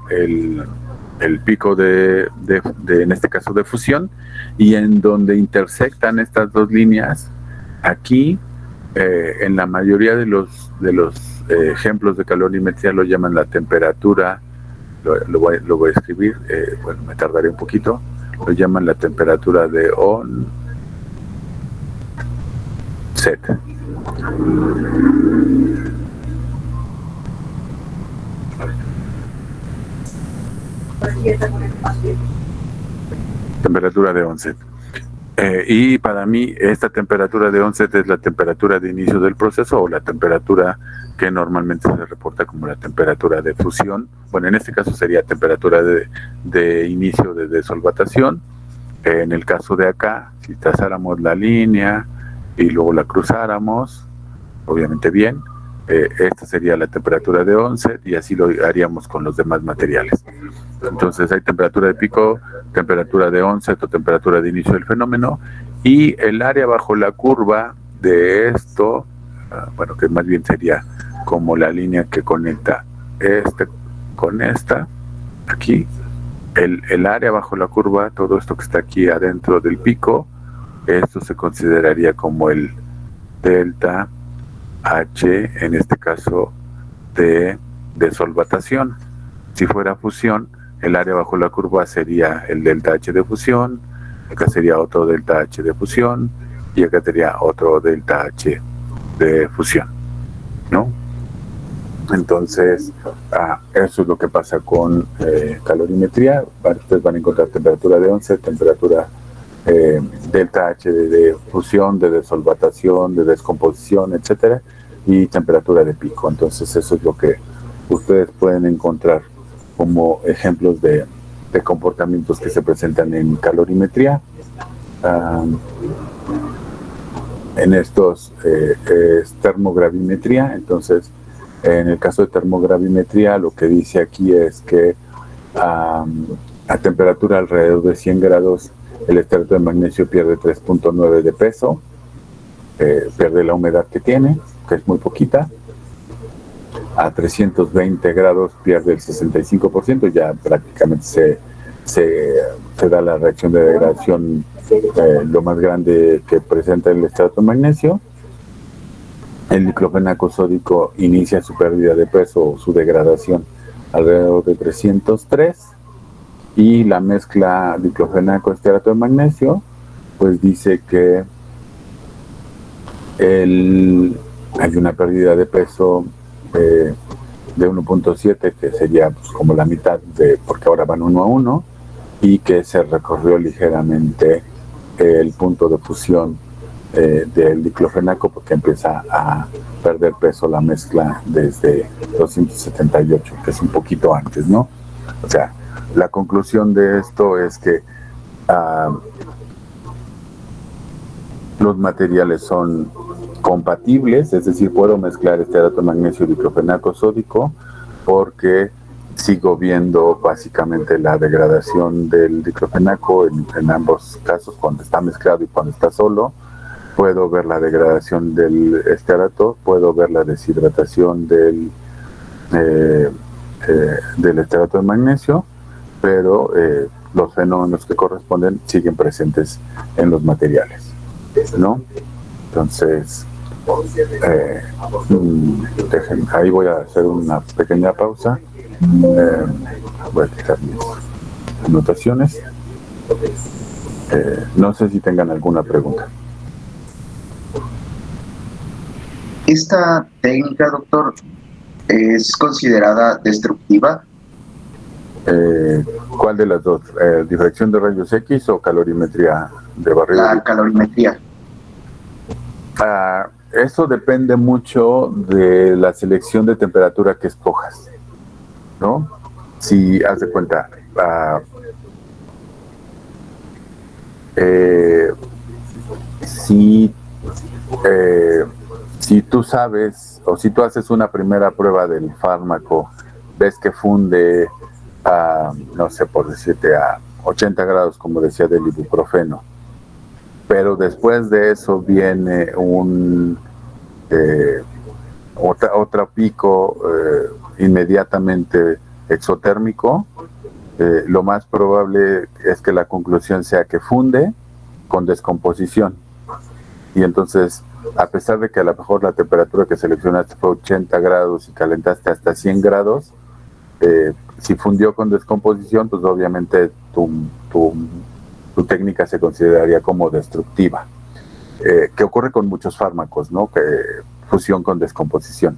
el pico en este caso de fusión, y en donde intersectan estas dos líneas, aquí en la mayoría de los ejemplos de calorimetría lo llaman la temperatura, lo voy a escribir, bueno, me tardaré un poquito, lo llaman la temperatura de onset. Temperatura de onset. Y para mí esta temperatura de onset es la temperatura de inicio del proceso, o la temperatura que normalmente se reporta como la temperatura de fusión. Bueno, en este caso sería temperatura de inicio de desolvatación. En el caso de acá, si trazáramos la línea y luego la cruzáramos, obviamente bien, esta sería la temperatura de onset, y así lo haríamos con los demás materiales. Entonces hay temperatura de pico, temperatura de onset o temperatura de inicio del fenómeno, y el área bajo la curva de esto, bueno, que más bien sería como la línea que conecta con esta, aquí, el área bajo la curva, todo esto que está aquí adentro del pico, esto se consideraría como el delta H, en este caso de desolvatación. Si fuera fusión, el área bajo la curva sería el delta H de fusión, acá sería otro delta H de fusión, y acá sería otro delta H de fusión, ¿no? Entonces, eso es lo que pasa con calorimetría. Ustedes van a encontrar temperatura de 11, temperatura delta H de fusión, de desolvatación, de descomposición, etcétera, y temperatura de pico. Entonces, eso es lo que ustedes pueden encontrar como ejemplos de comportamientos que se presentan en calorimetría. En estos es termogravimetría. Entonces, en el caso de termogravimetría, lo que dice aquí es que a temperatura alrededor de 100 grados, el estearato de magnesio pierde 3.9 de peso, pierde la humedad que tiene, que es muy poquita. A 320 grados pierde el 65%, ya prácticamente se da la reacción de degradación lo más grande que presenta el estearato de magnesio. El diclofenaco sódico inicia su pérdida de peso o su degradación alrededor de 303, y la mezcla diclofenaco-estearato de magnesio pues dice que hay una pérdida de peso de 1.7, que sería pues como la mitad, porque ahora van 1:1, y que se recorrió ligeramente el punto de fusión del diclofenaco, porque empieza a perder peso la mezcla desde 278, que es un poquito antes, ¿no? O sea, la conclusión de esto es que los materiales son compatibles, es decir, puedo mezclar estearato de magnesio y diclofenaco sódico, porque sigo viendo básicamente la degradación del diclofenaco en ambos casos, cuando está mezclado y cuando está solo. Puedo ver la degradación del estearato, puedo ver la deshidratación del estearato de magnesio, pero los fenómenos que corresponden siguen presentes en los materiales, ¿no? Entonces, ahí voy a hacer una pequeña pausa. Voy a quitar mis anotaciones. No sé si tengan alguna pregunta. ¿Esta técnica, doctor, es considerada destructiva? ¿Cuál de las dos? ¿Difracción de rayos X o calorimetría de barrido? La calorimetría. Eso depende mucho de la selección de temperatura que escojas, ¿no? Si haz de cuenta, si tú sabes, o si tú haces una primera prueba del fármaco, ves que funde no sé, por decirte, a 80 grados, como decía, del ibuprofeno, pero después de eso viene otro pico inmediatamente exotérmico, lo más probable es que la conclusión sea que funde con descomposición. Y entonces, a pesar de que a lo mejor la temperatura que seleccionaste fue 80 grados y calentaste hasta 100 grados, si fundió con descomposición, pues obviamente tu técnica se consideraría como destructiva, que ocurre con muchos fármacos, ¿no? Que fusión con descomposición.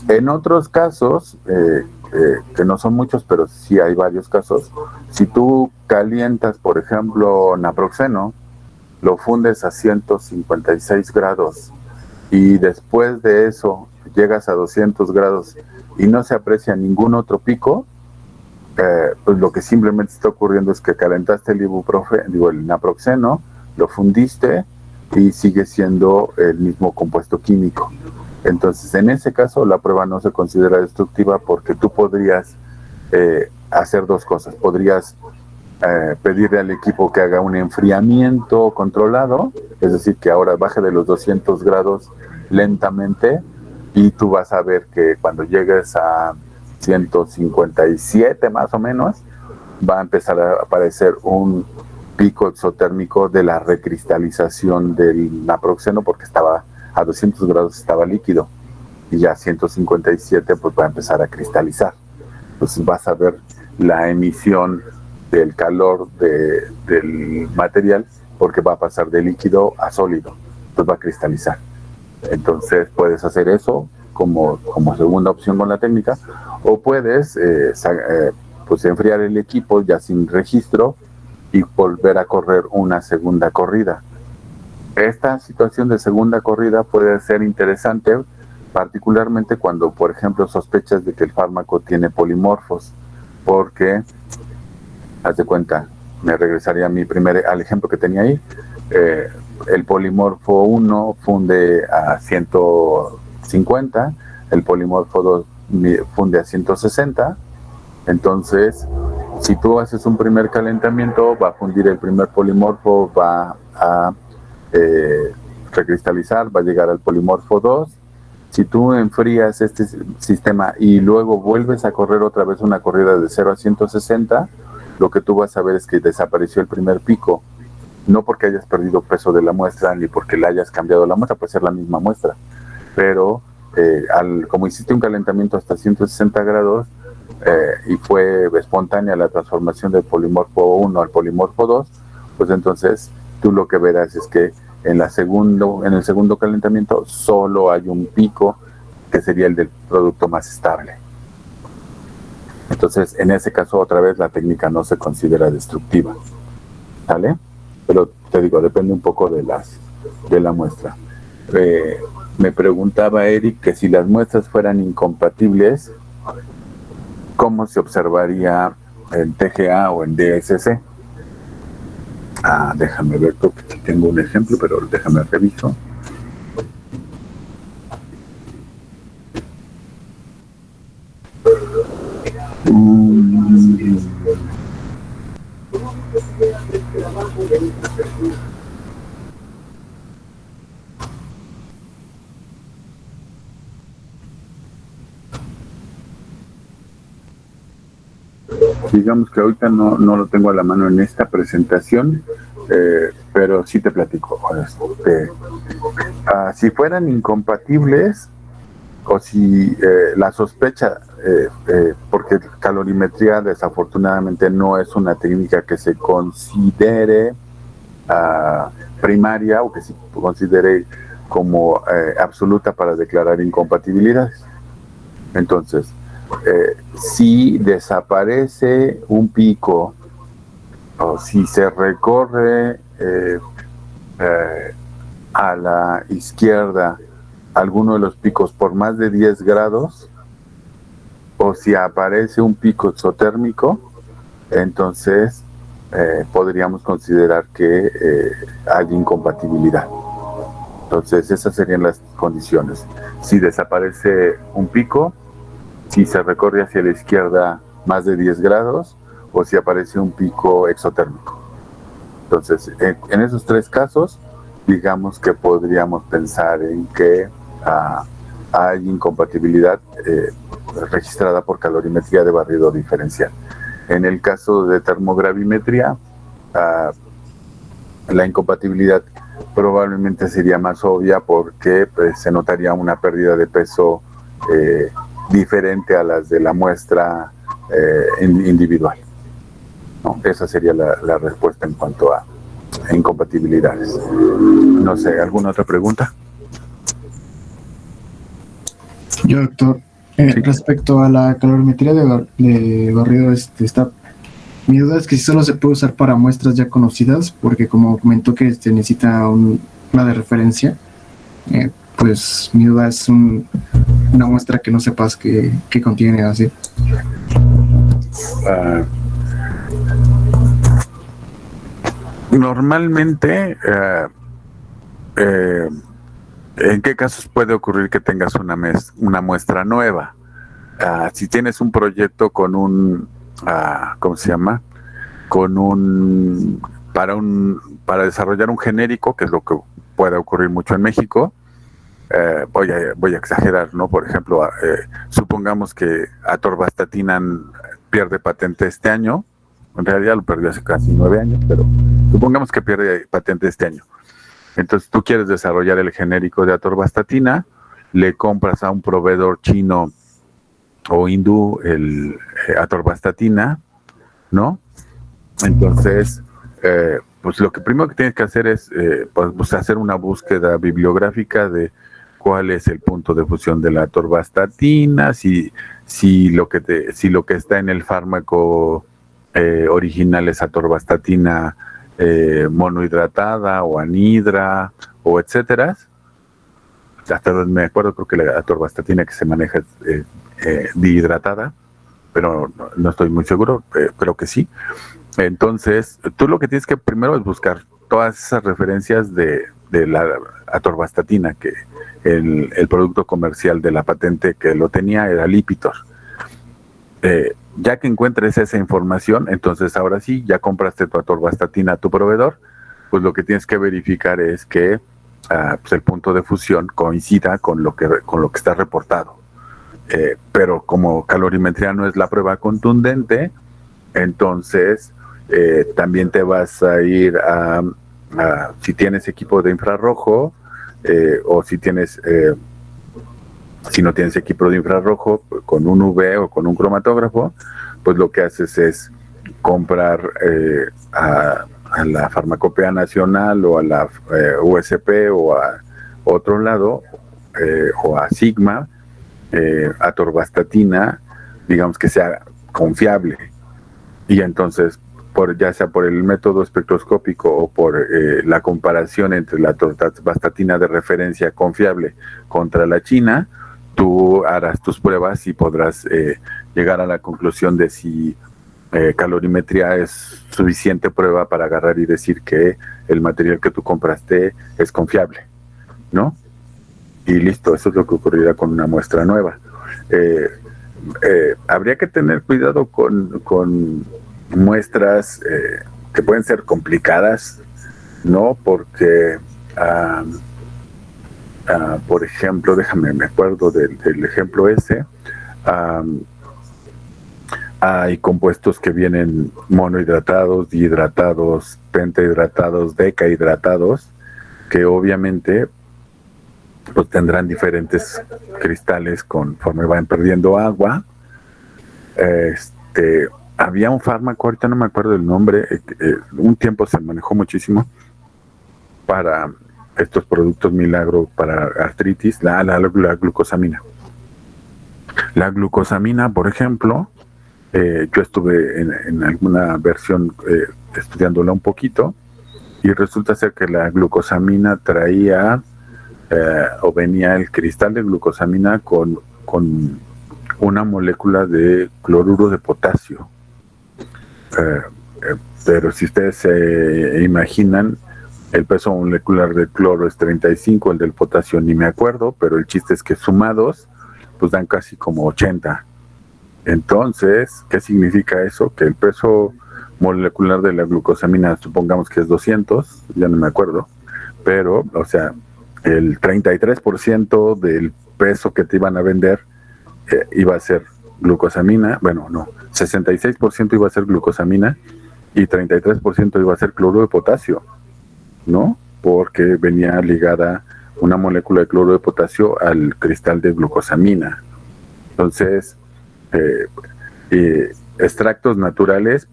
En otros casos, que no son muchos, pero sí hay varios casos, si tú calientas, por ejemplo, naproxeno, lo fundes a 156 grados y después de eso llegas a 200 grados y no se aprecia ningún otro pico, pues lo que simplemente está ocurriendo es que calentaste el naproxeno, lo fundiste y sigue siendo el mismo compuesto químico. Entonces, en ese caso, la prueba no se considera destructiva, porque tú podrías hacer dos cosas. Podrías pedirle al equipo que haga un enfriamiento controlado, es decir, que ahora baje de los 200 grados lentamente, y tú vas a ver que cuando llegues a 157 más o menos, va a empezar a aparecer un pico exotérmico de la recristalización del naproxeno, porque estaba a 200 grados, estaba líquido, y ya a 157 pues va a empezar a cristalizar. Entonces vas a ver la emisión del calor del material, porque va a pasar de líquido a sólido, pues va a cristalizar. Entonces puedes hacer eso, como segunda opción con la técnica, o puedes pues enfriar el equipo ya sin registro y volver a correr una segunda corrida. Esta situación de segunda corrida puede ser interesante, particularmente cuando, por ejemplo, sospechas de que el fármaco tiene polimorfos, porque, haz de cuenta, me regresaría al ejemplo que tenía ahí, el polimorfo 1 funde a 150, el polimorfo 2 funde a 160, entonces, si tú haces un primer calentamiento, va a fundir el primer polimorfo, va a recristalizar, va a llegar al polimorfo 2. Si tú enfrías este sistema y luego vuelves a correr otra vez una corrida de 0 a 160, lo que tú vas a ver es que desapareció el primer pico. No porque hayas perdido peso de la muestra, ni porque le hayas cambiado la muestra, puede ser la misma muestra. Pero como hiciste un calentamiento hasta 160 grados y fue espontánea la transformación del polimorfo 1 al polimorfo 2, pues entonces tú lo que verás es que en el segundo calentamiento solo hay un pico que sería el del producto más estable. Entonces, en ese caso, otra vez, la técnica no se considera destructiva. ¿Sale? Pero te digo, depende un poco de la muestra. Me preguntaba Eric que si las muestras fueran incompatibles, ¿cómo se observaría en TGA o en DSC? Déjame ver, porque tengo un ejemplo, pero déjame reviso. Digamos que ahorita no lo tengo a la mano en esta presentación, pero sí te platico. Si fueran incompatibles, o si la sospecha, porque calorimetría desafortunadamente no es una técnica que se considere primaria o que se considere como absoluta para declarar incompatibilidades. Entonces, si desaparece un pico o si se recorre a la izquierda alguno de los picos por más de 10 grados, o si aparece un pico exotérmico, entonces podríamos considerar que hay incompatibilidad. Entonces esas serían las condiciones. Si desaparece un pico, si se recorre hacia la izquierda más de 10 grados, o si aparece un pico exotérmico. Entonces, en esos tres casos, digamos que podríamos pensar en que hay incompatibilidad registrada por calorimetría de barrido diferencial. En el caso de termogravimetría, la incompatibilidad probablemente sería más obvia porque pues, se notaría una pérdida de peso diferente a las de la muestra individual, ¿no? Esa sería la respuesta en cuanto a incompatibilidades. No sé, ¿alguna otra pregunta? Yo, doctor, sí. Respecto a la calorimetría de barrido, mi duda es que si solo se puede usar para muestras ya conocidas, porque como comentó que necesita una de referencia, pues mi duda es una muestra que no sepas que contiene así. Normalmente, ¿en qué casos puede ocurrir que tengas una muestra nueva? Si tienes un proyecto con un, ¿cómo se llama? Para desarrollar un genérico, que es lo que puede ocurrir mucho en México. Voy a exagerar, ¿no? Por ejemplo, supongamos que atorvastatina pierde patente este año. En realidad lo perdió hace casi 9 años, pero supongamos que pierde patente este año. Entonces tú quieres desarrollar el genérico de atorvastatina, le compras a un proveedor chino o hindú el atorvastatina, ¿no? Entonces, pues lo que primero que tienes que hacer es pues hacer una búsqueda bibliográfica de cuál es el punto de fusión de la atorvastatina, si lo que está en el fármaco original es atorvastatina monohidratada o anhidra o etcétera. Hasta donde me acuerdo, creo que la atorvastatina que se maneja es dihidratada, pero no estoy muy seguro, creo que sí. Entonces, tú lo que tienes que primero es buscar todas esas referencias de la atorvastatina, que el producto comercial de la patente que lo tenía era Lipitor. Ya que encuentres esa información, entonces ahora sí, ya compraste tu atorvastatina a tu proveedor, pues lo que tienes que verificar es que pues el punto de fusión coincida con lo que está reportado. Pero como calorimetría no es la prueba contundente, entonces también te vas a ir a si tienes equipo de infrarrojo o si no tienes equipo de infrarrojo, con un UV o con un cromatógrafo, pues lo que haces es comprar a la Farmacopea Nacional o a la USP o a otro lado o a Sigma, atorvastatina, digamos que sea confiable, y entonces ya sea por el método espectroscópico o por la comparación entre la atorvastatina de referencia confiable contra la china, tú harás tus pruebas y podrás llegar a la conclusión de si calorimetría es suficiente prueba para agarrar y decir que el material que tú compraste es confiable, ¿no? Y listo, eso es lo que ocurrirá con una muestra nueva. Habría que tener cuidado con muestras que pueden ser complicadas, ¿no? Porque, por ejemplo, me acuerdo del ejemplo ese, hay compuestos que vienen monohidratados, dihidratados, pentahidratados, decahidratados, que obviamente pues tendrán diferentes cristales conforme van perdiendo agua. Había un fármaco, ahorita no me acuerdo el nombre, un tiempo se manejó muchísimo para estos productos milagro para artritis, la glucosamina. La glucosamina, por ejemplo, yo estuve en alguna versión estudiándola un poquito, y resulta ser que la glucosamina traía o venía el cristal de glucosamina con una molécula de cloruro de potasio. Pero si ustedes se imaginan, el peso molecular del cloro es 35, el del potasio ni me acuerdo, pero el chiste es que sumados pues dan casi como 80. Entonces, ¿qué significa eso? Que el peso molecular de la glucosamina, supongamos que es 200, ya no me acuerdo, pero, o sea, el 33% del peso que te iban a vender iba a ser glucosamina, 66% iba a ser glucosamina y 33% iba a ser cloruro de potasio, ¿no? Porque venía ligada una molécula de cloruro de potasio al cristal de glucosamina. Entonces, extractos naturales,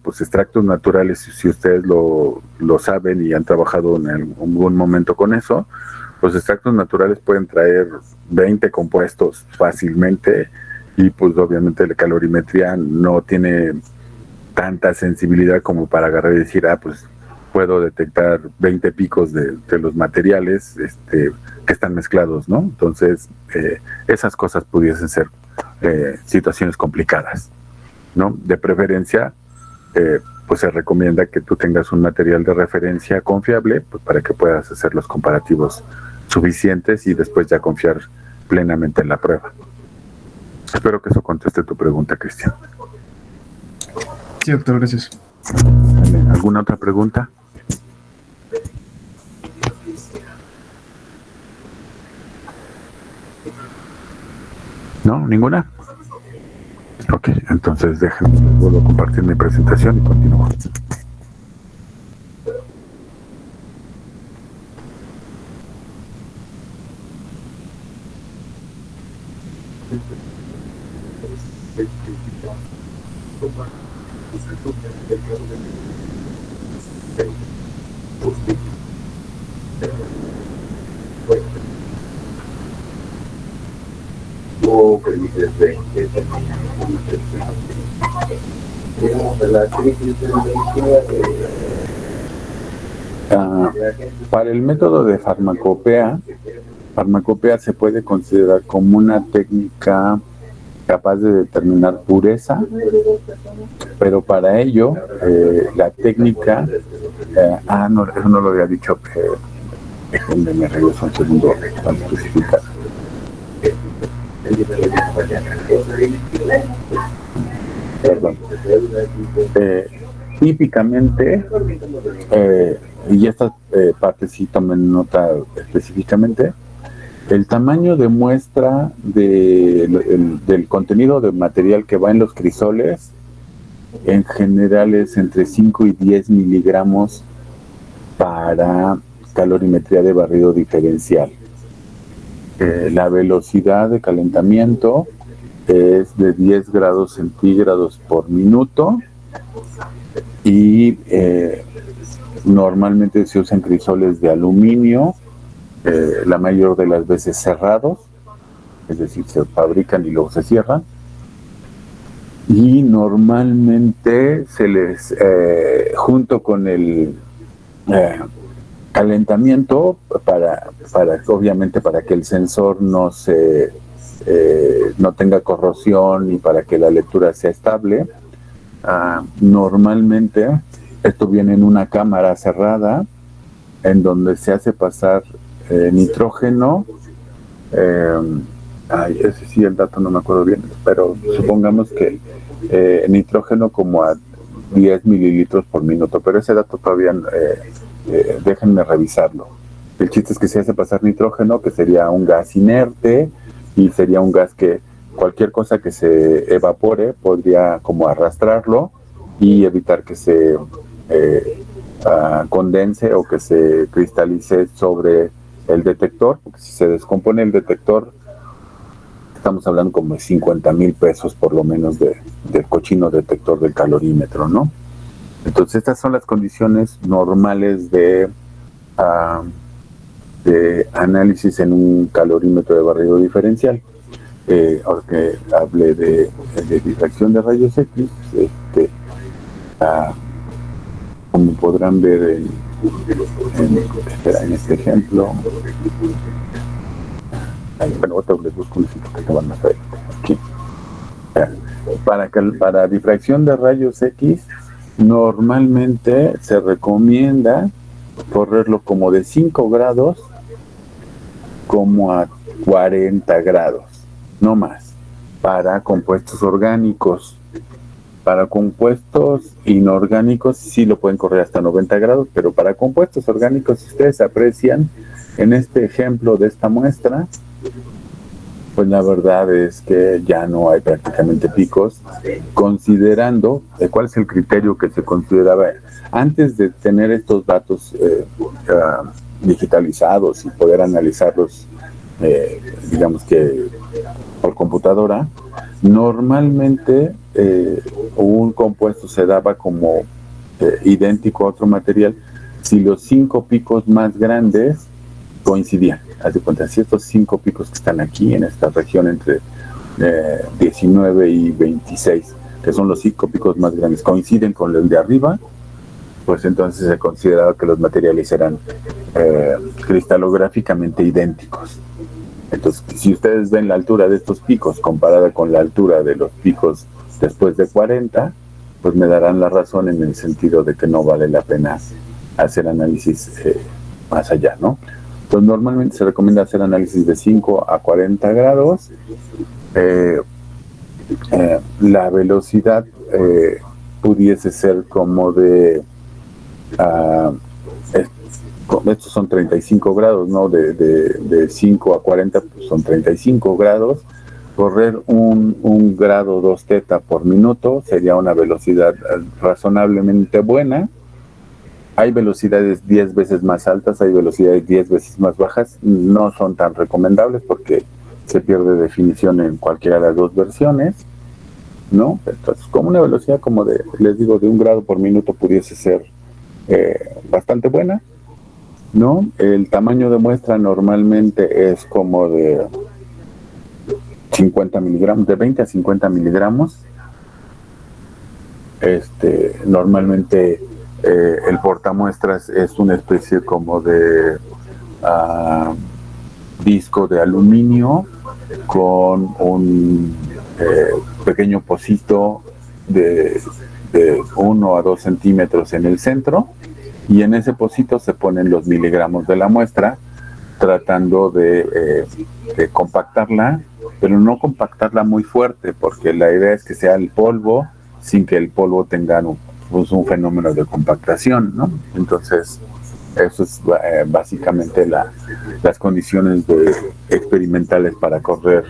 si ustedes lo saben y han trabajado en algún momento con eso, los extractos naturales pueden traer 20 compuestos fácilmente, y pues obviamente la calorimetría no tiene tanta sensibilidad como para agarrar y decir, pues puedo detectar 20 picos de los materiales que están mezclados, ¿no? Entonces, esas cosas pudiesen ser situaciones complicadas, ¿no? De preferencia, pues se recomienda que tú tengas un material de referencia confiable, pues para que puedas hacer los comparativos suficientes y después ya confiar plenamente en la prueba. Espero que eso conteste tu pregunta, Cristian. Sí, doctor, gracias. ¿Alguna otra pregunta? ¿No? ¿Ninguna? Ok, entonces déjenme, vuelvo a compartir mi presentación y continúo. Para el método de farmacopea se puede considerar como una técnica capaz de determinar pureza, pero para ello la técnica no, eso no lo había dicho, déjenme me regreso un segundo para especificar. Perdón. Típicamente, y esta parte sí tomen nota específicamente, el tamaño de muestra del contenido de material que va en los crisoles en general es entre 5 y 10 miligramos para calorimetría de barrido diferencial. La velocidad de calentamiento es de 10 grados centígrados por minuto y normalmente se usan crisoles de aluminio, la mayor de las veces cerrados, es decir, se fabrican y luego se cierran, y normalmente se les, junto con el calentamiento, obviamente para que el sensor no tenga corrosión y para que la lectura sea estable, normalmente esto viene en una cámara cerrada en donde se hace pasar nitrógeno, ese sí el dato no me acuerdo bien, pero supongamos que nitrógeno como a 10 mililitros por minuto, pero ese dato todavía déjenme revisarlo. El chiste es que se hace pasar nitrógeno, que sería un gas inerte, y sería un gas que cualquier cosa que se evapore podría como arrastrarlo y evitar que se condense o que se cristalice sobre el detector, porque si se descompone el detector, estamos hablando como de 50,000 pesos por lo menos del cochino detector del calorímetro, ¿no? Entonces estas son las condiciones normales de análisis en un calorímetro de barrido diferencial. Ahora que hablé de difracción de rayos X, como podrán ver en este ejemplo, bueno, otra les busco un sitio que te van a hacer aquí. Para difracción de rayos X, normalmente se recomienda correrlo como de 5 grados como a 40 grados, no más, para compuestos orgánicos. Para compuestos inorgánicos sí lo pueden correr hasta 90 grados, pero para compuestos orgánicos, si ustedes aprecian en este ejemplo de esta muestra, pues la verdad es que ya no hay prácticamente picos, considerando cuál es el criterio que se consideraba antes de tener estos datos digitalizados y poder analizarlos, digamos que por computadora. Normalmente un compuesto se daba como idéntico a otro material si los 5 picos más grandes coincidían. Haz de cuenta, si estos 5 picos que están aquí en esta región entre 19 y 26, que son los 5 picos más grandes, coinciden con el de arriba, pues entonces se consideraba que los materiales eran cristalográficamente idénticos. Entonces, si ustedes ven la altura de estos picos comparada con la altura de los picos después de 40, pues me darán la razón en el sentido de que no vale la pena hacer análisis más allá, ¿no? Entonces, normalmente se recomienda hacer análisis de 5 a 40 grados. La velocidad pudiese ser como de... estos son 35 grados, ¿no? De 5 a 40 pues son 35 grados. Correr un grado 2 teta por minuto sería una velocidad razonablemente buena. Hay velocidades 10 veces más altas, hay velocidades 10 veces más bajas. No son tan recomendables porque se pierde definición en cualquiera de las dos versiones, ¿no? Entonces, como una velocidad como les digo, de 1 grado por minuto pudiese ser bastante buena, ¿no? El tamaño de muestra normalmente es como de 50 miligramos, de 20 a 50 miligramos. Normalmente el portamuestras es una especie como de disco de aluminio con un pequeño pocito de 1 a 2 centímetros en el centro, y en ese pocito se ponen los miligramos de la muestra, tratando de compactarla, pero no compactarla muy fuerte, porque la idea es que sea el polvo sin que el polvo tenga un fenómeno de compactación, ¿no? Entonces, eso es básicamente las condiciones experimentales para correr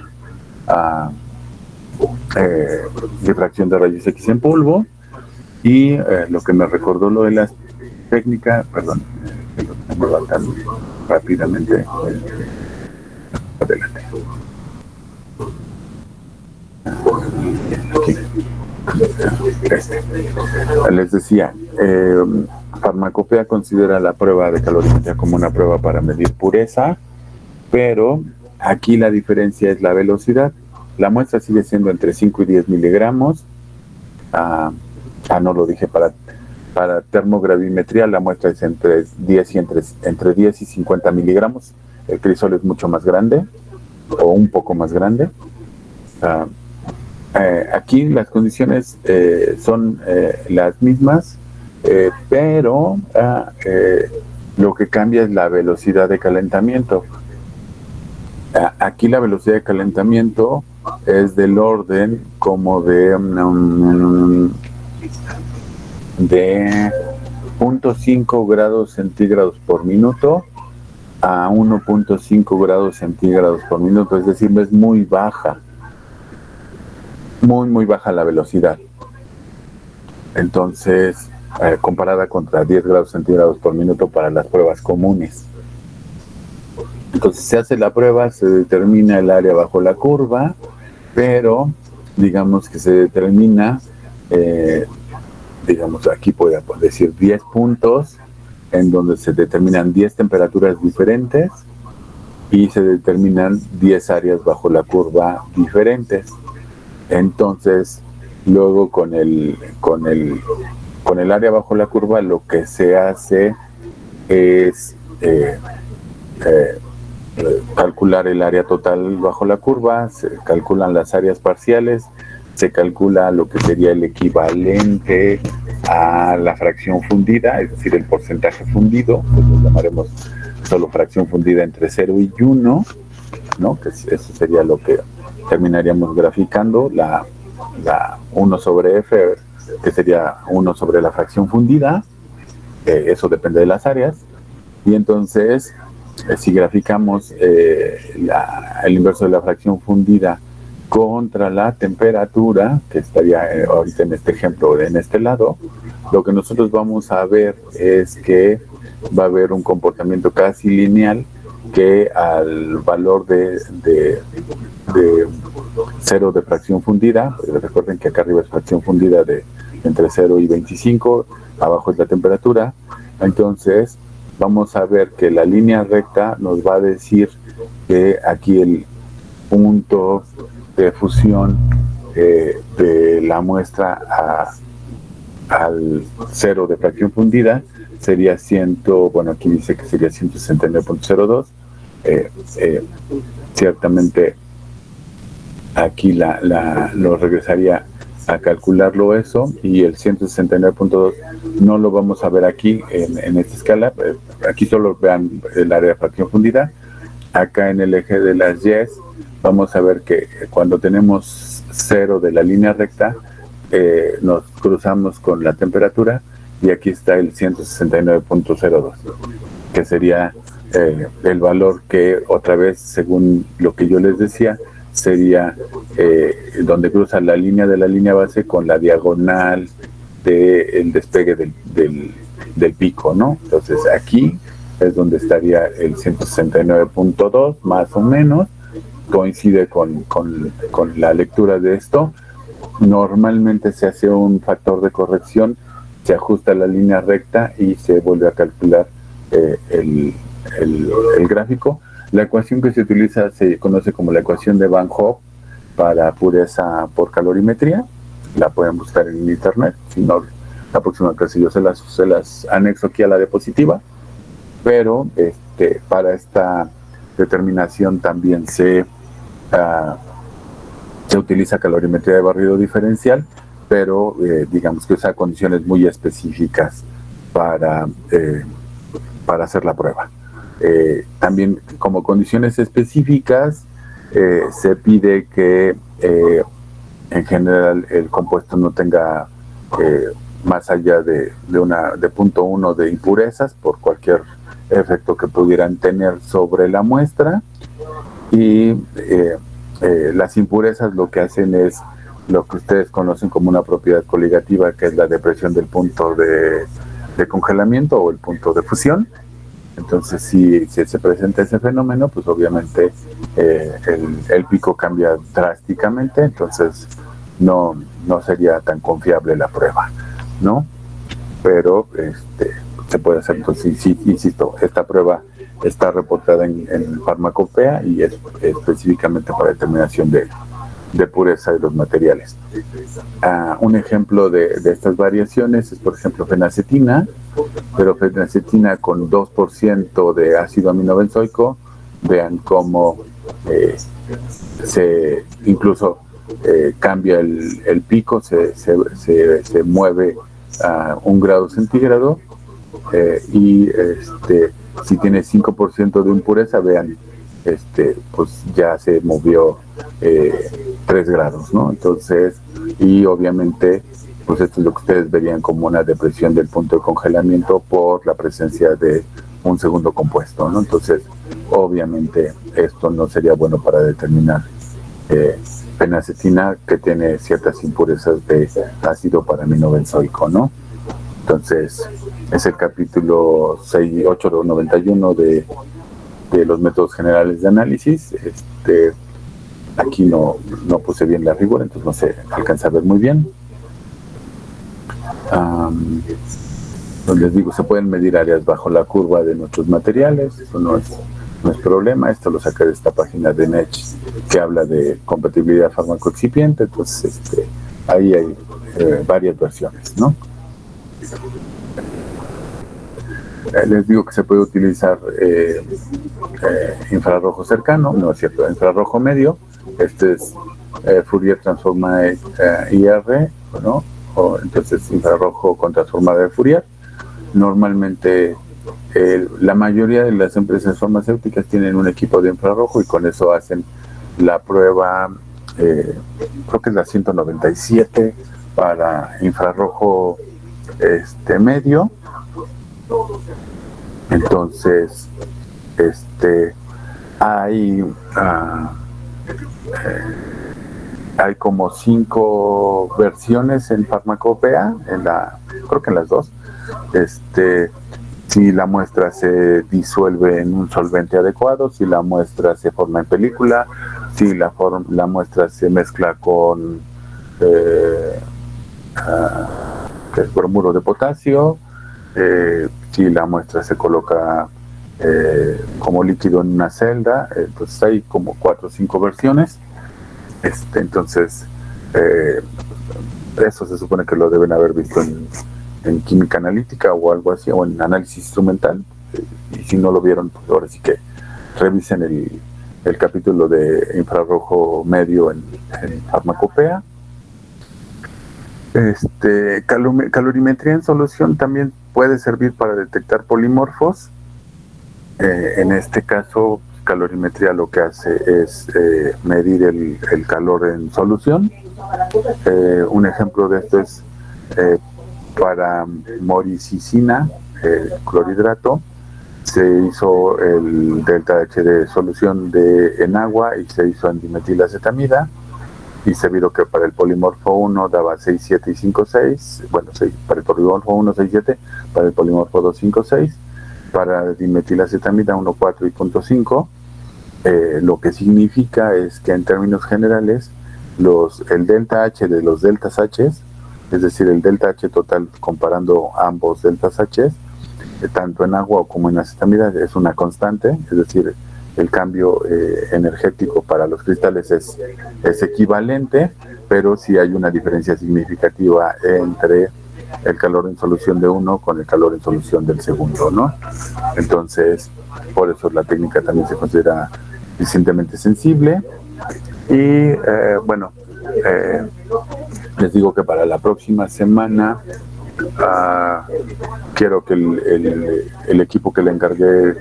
difracción de rayos X en polvo. Y lo que me recordó lo de la técnica, perdón, que lo tengo levantando rápidamente. Adelante. Aquí. Les decía, Farmacopea considera la prueba de calorimetría como una prueba para medir pureza, pero aquí la diferencia es la velocidad. La muestra sigue siendo entre 5 y 10 miligramos. No lo dije, para termogravimetría la muestra es entre 10 y 50 miligramos. El crisol es mucho más grande, o un poco más grande. Aquí las condiciones son las mismas, pero lo que cambia es la velocidad de calentamiento. Aquí la velocidad de calentamiento es del orden como de 0.5 grados centígrados por minuto a 1.5 grados centígrados por minuto, es decir, es muy baja. Muy baja la velocidad. Entonces, comparada contra 10 grados centígrados por minuto para las pruebas comunes. Entonces se hace la prueba, se determina el área bajo la curva, pero digamos que se determina, aquí voy a decir 10 puntos, en donde se determinan 10 temperaturas diferentes y se determinan 10 áreas bajo la curva diferentes. Entonces, luego con el área bajo la curva, lo que se hace es calcular el área total bajo la curva, se calculan las áreas parciales, se calcula lo que sería el equivalente a la fracción fundida, es decir, el porcentaje fundido, pues lo llamaremos solo fracción fundida entre 0 y 1, ¿no? Que eso sería lo que terminaríamos graficando, la 1 sobre F, que sería 1 sobre la fracción fundida, eso depende de las áreas, y entonces si graficamos el inverso de la fracción fundida contra la temperatura, que estaría ahorita en este ejemplo, en este lado, lo que nosotros vamos a ver es que va a haber un comportamiento casi lineal, que al valor de 0 de fracción fundida, recuerden que acá arriba es fracción fundida de entre 0 y 25, abajo es la temperatura, entonces vamos a ver que la línea recta nos va a decir que aquí el punto de fusión de la muestra al 0 de fracción fundida sería aquí dice que sería 169.02. Ciertamente aquí lo regresaría a calcularlo eso, y el 169.2 no lo vamos a ver aquí en esta escala. Aquí solo vean el área de fracción fundida. Acá en el eje de las Y vamos a ver que cuando tenemos 0 de la línea recta, nos cruzamos con la temperatura, y aquí está el 169.02, que sería el valor que, otra vez, según lo que yo les decía, sería donde cruza la línea de la línea base con la diagonal del despegue del pico, ¿no? Entonces aquí es donde estaría el 169.2, más o menos, coincide con la lectura de esto. Normalmente se hace un factor de corrección, se ajusta la línea recta y se vuelve a calcular el gráfico. La ecuación que se utiliza se conoce como la ecuación de Van Hoff, para pureza por calorimetría. La pueden buscar en internet. Si no, la próxima clase yo se las anexo aquí a la diapositiva. Pero para esta determinación también se utiliza calorimetría de barrido diferencial, pero digamos que usa condiciones muy específicas para hacer la prueba. También como condiciones específicas se pide que en general el compuesto no tenga más allá de 0.1 de impurezas por cualquier efecto que pudieran tener sobre la muestra, y las impurezas lo que hacen es lo que ustedes conocen como una propiedad coligativa, que es la depresión del punto de congelamiento o el punto de fusión. Entonces, si se presenta ese fenómeno, pues obviamente el pico cambia drásticamente, entonces no sería tan confiable la prueba, ¿no? Pero se puede hacer. Entonces, sí, insisto, esta prueba está reportada en Farmacopea y es específicamente para determinación de pureza de los materiales. Un ejemplo de estas variaciones es, por ejemplo, fenacetina, pero fenacetina con 2% de ácido aminobenzoico. Vean cómo incluso cambia el pico, se mueve a 1 grado centígrado, y si tiene 5% de impureza, vean, pues ya se movió 3 grados, ¿no? Entonces, y obviamente, pues esto es lo que ustedes verían como una depresión del punto de congelamiento por la presencia de un segundo compuesto, ¿no? Entonces, obviamente, esto no sería bueno para determinar fenacetina, que tiene ciertas impurezas de ácido paraminobenzoico, ¿no? Entonces, es el capítulo 891 de los métodos generales de análisis. Aquí no puse bien la figura, entonces no se alcanza a ver muy bien. Pues les digo, se pueden medir áreas bajo la curva de nuestros materiales, eso no es problema. Esto lo saqué de esta página de NECH que habla de compatibilidad farmacoexcipiente. Entonces, ahí hay varias versiones, ¿no? Les digo que se puede utilizar infrarrojo cercano, no es cierto, infrarrojo medio. Este es Fourier Transformada IR, ¿no? Entonces, infrarrojo con transformada de Fourier. Normalmente, la mayoría de las empresas farmacéuticas tienen un equipo de infrarrojo y con eso hacen la prueba, creo que es la 197 para infrarrojo medio. Entonces, hay como 5 versiones en Farmacopea, creo que en las 2. Si la muestra se disuelve en un solvente adecuado, si la muestra se forma en película, si la muestra se mezcla con bromuro de potasio, si la muestra se coloca como líquido en una celda. Entonces hay como 4 o 5 versiones. Entonces, eso se supone que lo deben haber visto en química analítica o algo así, o en análisis instrumental. Y si no lo vieron, pues ahora sí que revisen el capítulo de infrarrojo medio en Farmacopea. Calorimetría en solución también puede servir para detectar polimorfos. En este caso, calorimetría lo que hace es medir el calor en solución. Un ejemplo de esto es para moricicina, clorhidrato. Se hizo el delta H de solución en agua y se hizo en dimetilacetamida, y se vio que para el polimorfo 1 daba 6,7 y 5,6. Bueno, para el polimorfo 1 6,7, para el polimorfo 2 5,6, para dimetilacetamida 1,4 y 0,5. Lo que significa es que en términos generales el delta H de los deltas H, es decir, el delta H total comparando ambos deltas H, tanto en agua como en acetamida, es una constante, es decir, el cambio energético para los cristales es equivalente, pero sí hay una diferencia significativa entre el calor en solución de uno con el calor en solución del segundo, ¿no? Entonces, por eso la técnica también se considera suficientemente sensible. Y les digo que para la próxima semana quiero que el equipo que le encargué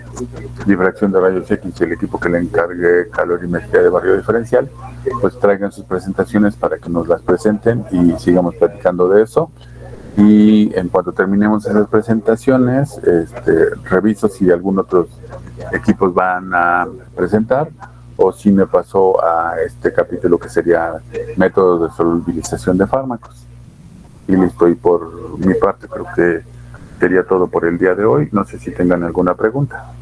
difracción de rayos X y el equipo que le encargué calorimetría de barrido diferencial pues traigan sus presentaciones para que nos las presenten y sigamos platicando de eso. Y en cuanto terminemos esas presentaciones, reviso si algún otro equipos van a presentar o si me paso a este capítulo que sería métodos de solubilización de fármacos. Y listo, y por mi parte creo que sería todo por el día de hoy. No sé si tengan alguna pregunta.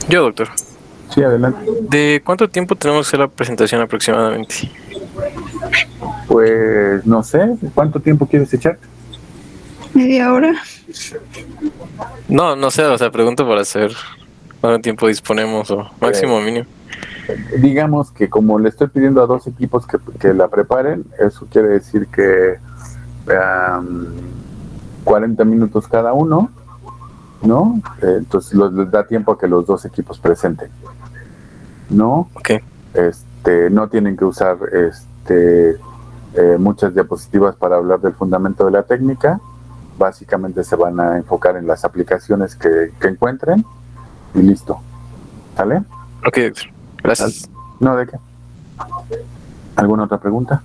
Yo, doctor. Sí, adelante. ¿De cuánto tiempo tenemos que hacer la presentación aproximadamente? Pues no sé, ¿cuánto tiempo quieres echar? ¿Media hora? No sé, o sea, pregunto para saber cuánto tiempo disponemos o máximo mínimo. Digamos que como le estoy pidiendo a 2 equipos que la preparen, eso quiere decir que 40 minutos cada uno, ¿no? Entonces les da tiempo a que los 2 equipos presenten, ¿no? Okay. No tienen que usar muchas diapositivas para hablar del fundamento de la técnica. Básicamente se van a enfocar en las aplicaciones que encuentren y listo. ¿Sale? Ok, doctor. Gracias. No, ¿de qué? ¿Alguna otra pregunta?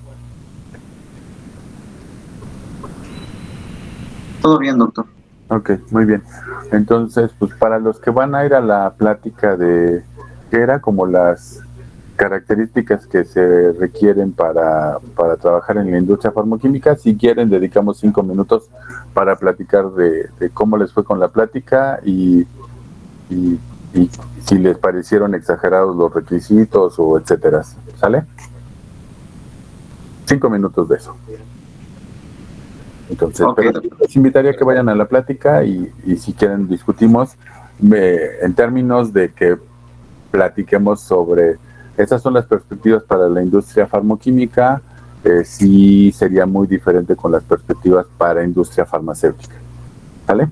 Todo bien, doctor. Ok, muy bien. Entonces, pues para los que van a ir a la plática de que era como las características que se requieren para trabajar en la industria farmacoquímica, si quieren dedicamos 5 minutos para platicar de cómo les fue con la plática y si les parecieron exagerados los requisitos o etcétera. ¿Sale? 5 minutos de eso. Entonces, Okay. pero les invitaría a que vayan a la plática y si quieren discutimos en términos de que platiquemos sobre esas son las perspectivas para la industria farmacoquímica, sí sería muy diferente con las perspectivas para industria farmacéutica. ¿Sale?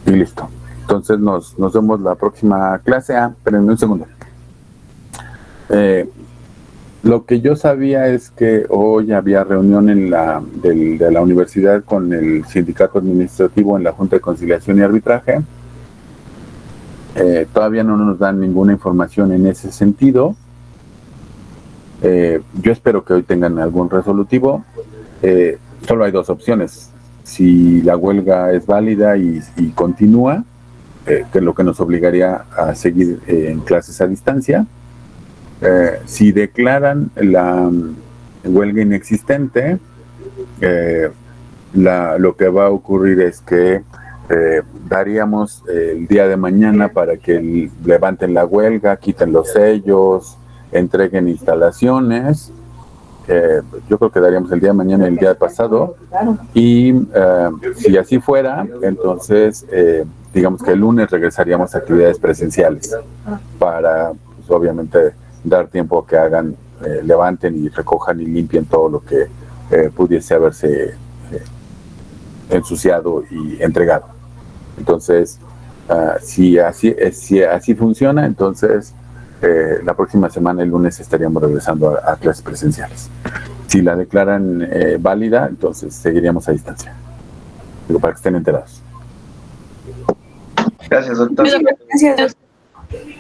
Y listo. Entonces nos vemos la próxima clase. Espérenme un segundo. Lo que yo sabía es que hoy había reunión de la universidad con el sindicato administrativo en la Junta de Conciliación y Arbitraje. Todavía no nos dan ninguna información en ese sentido. Yo espero que hoy tengan algún resolutivo. Solo hay 2 opciones. Si la huelga es válida y continúa, que es lo que nos obligaría a seguir en clases a distancia. Si declaran la huelga inexistente, lo que va a ocurrir es que daríamos el día de mañana para que levanten la huelga, quiten los sellos, entreguen instalaciones. Yo creo que daríamos el día de mañana y el día pasado. Y si así fuera, entonces digamos que el lunes regresaríamos a actividades presenciales para, pues, obviamente, dar tiempo a que hagan, levanten y recojan y limpien todo lo que pudiese haberse ensuciado y entregado. Entonces, si así funciona, entonces la próxima semana, el lunes, estaríamos regresando a clases presenciales. Si la declaran válida, entonces seguiríamos a distancia. Digo, para que estén enterados. Gracias, doctor. Gracias.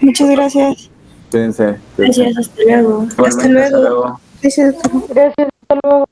Muchas gracias. Cuídense. Gracias, hasta luego. Igualmente, hasta luego. Gracias, doctor. Gracias, hasta luego.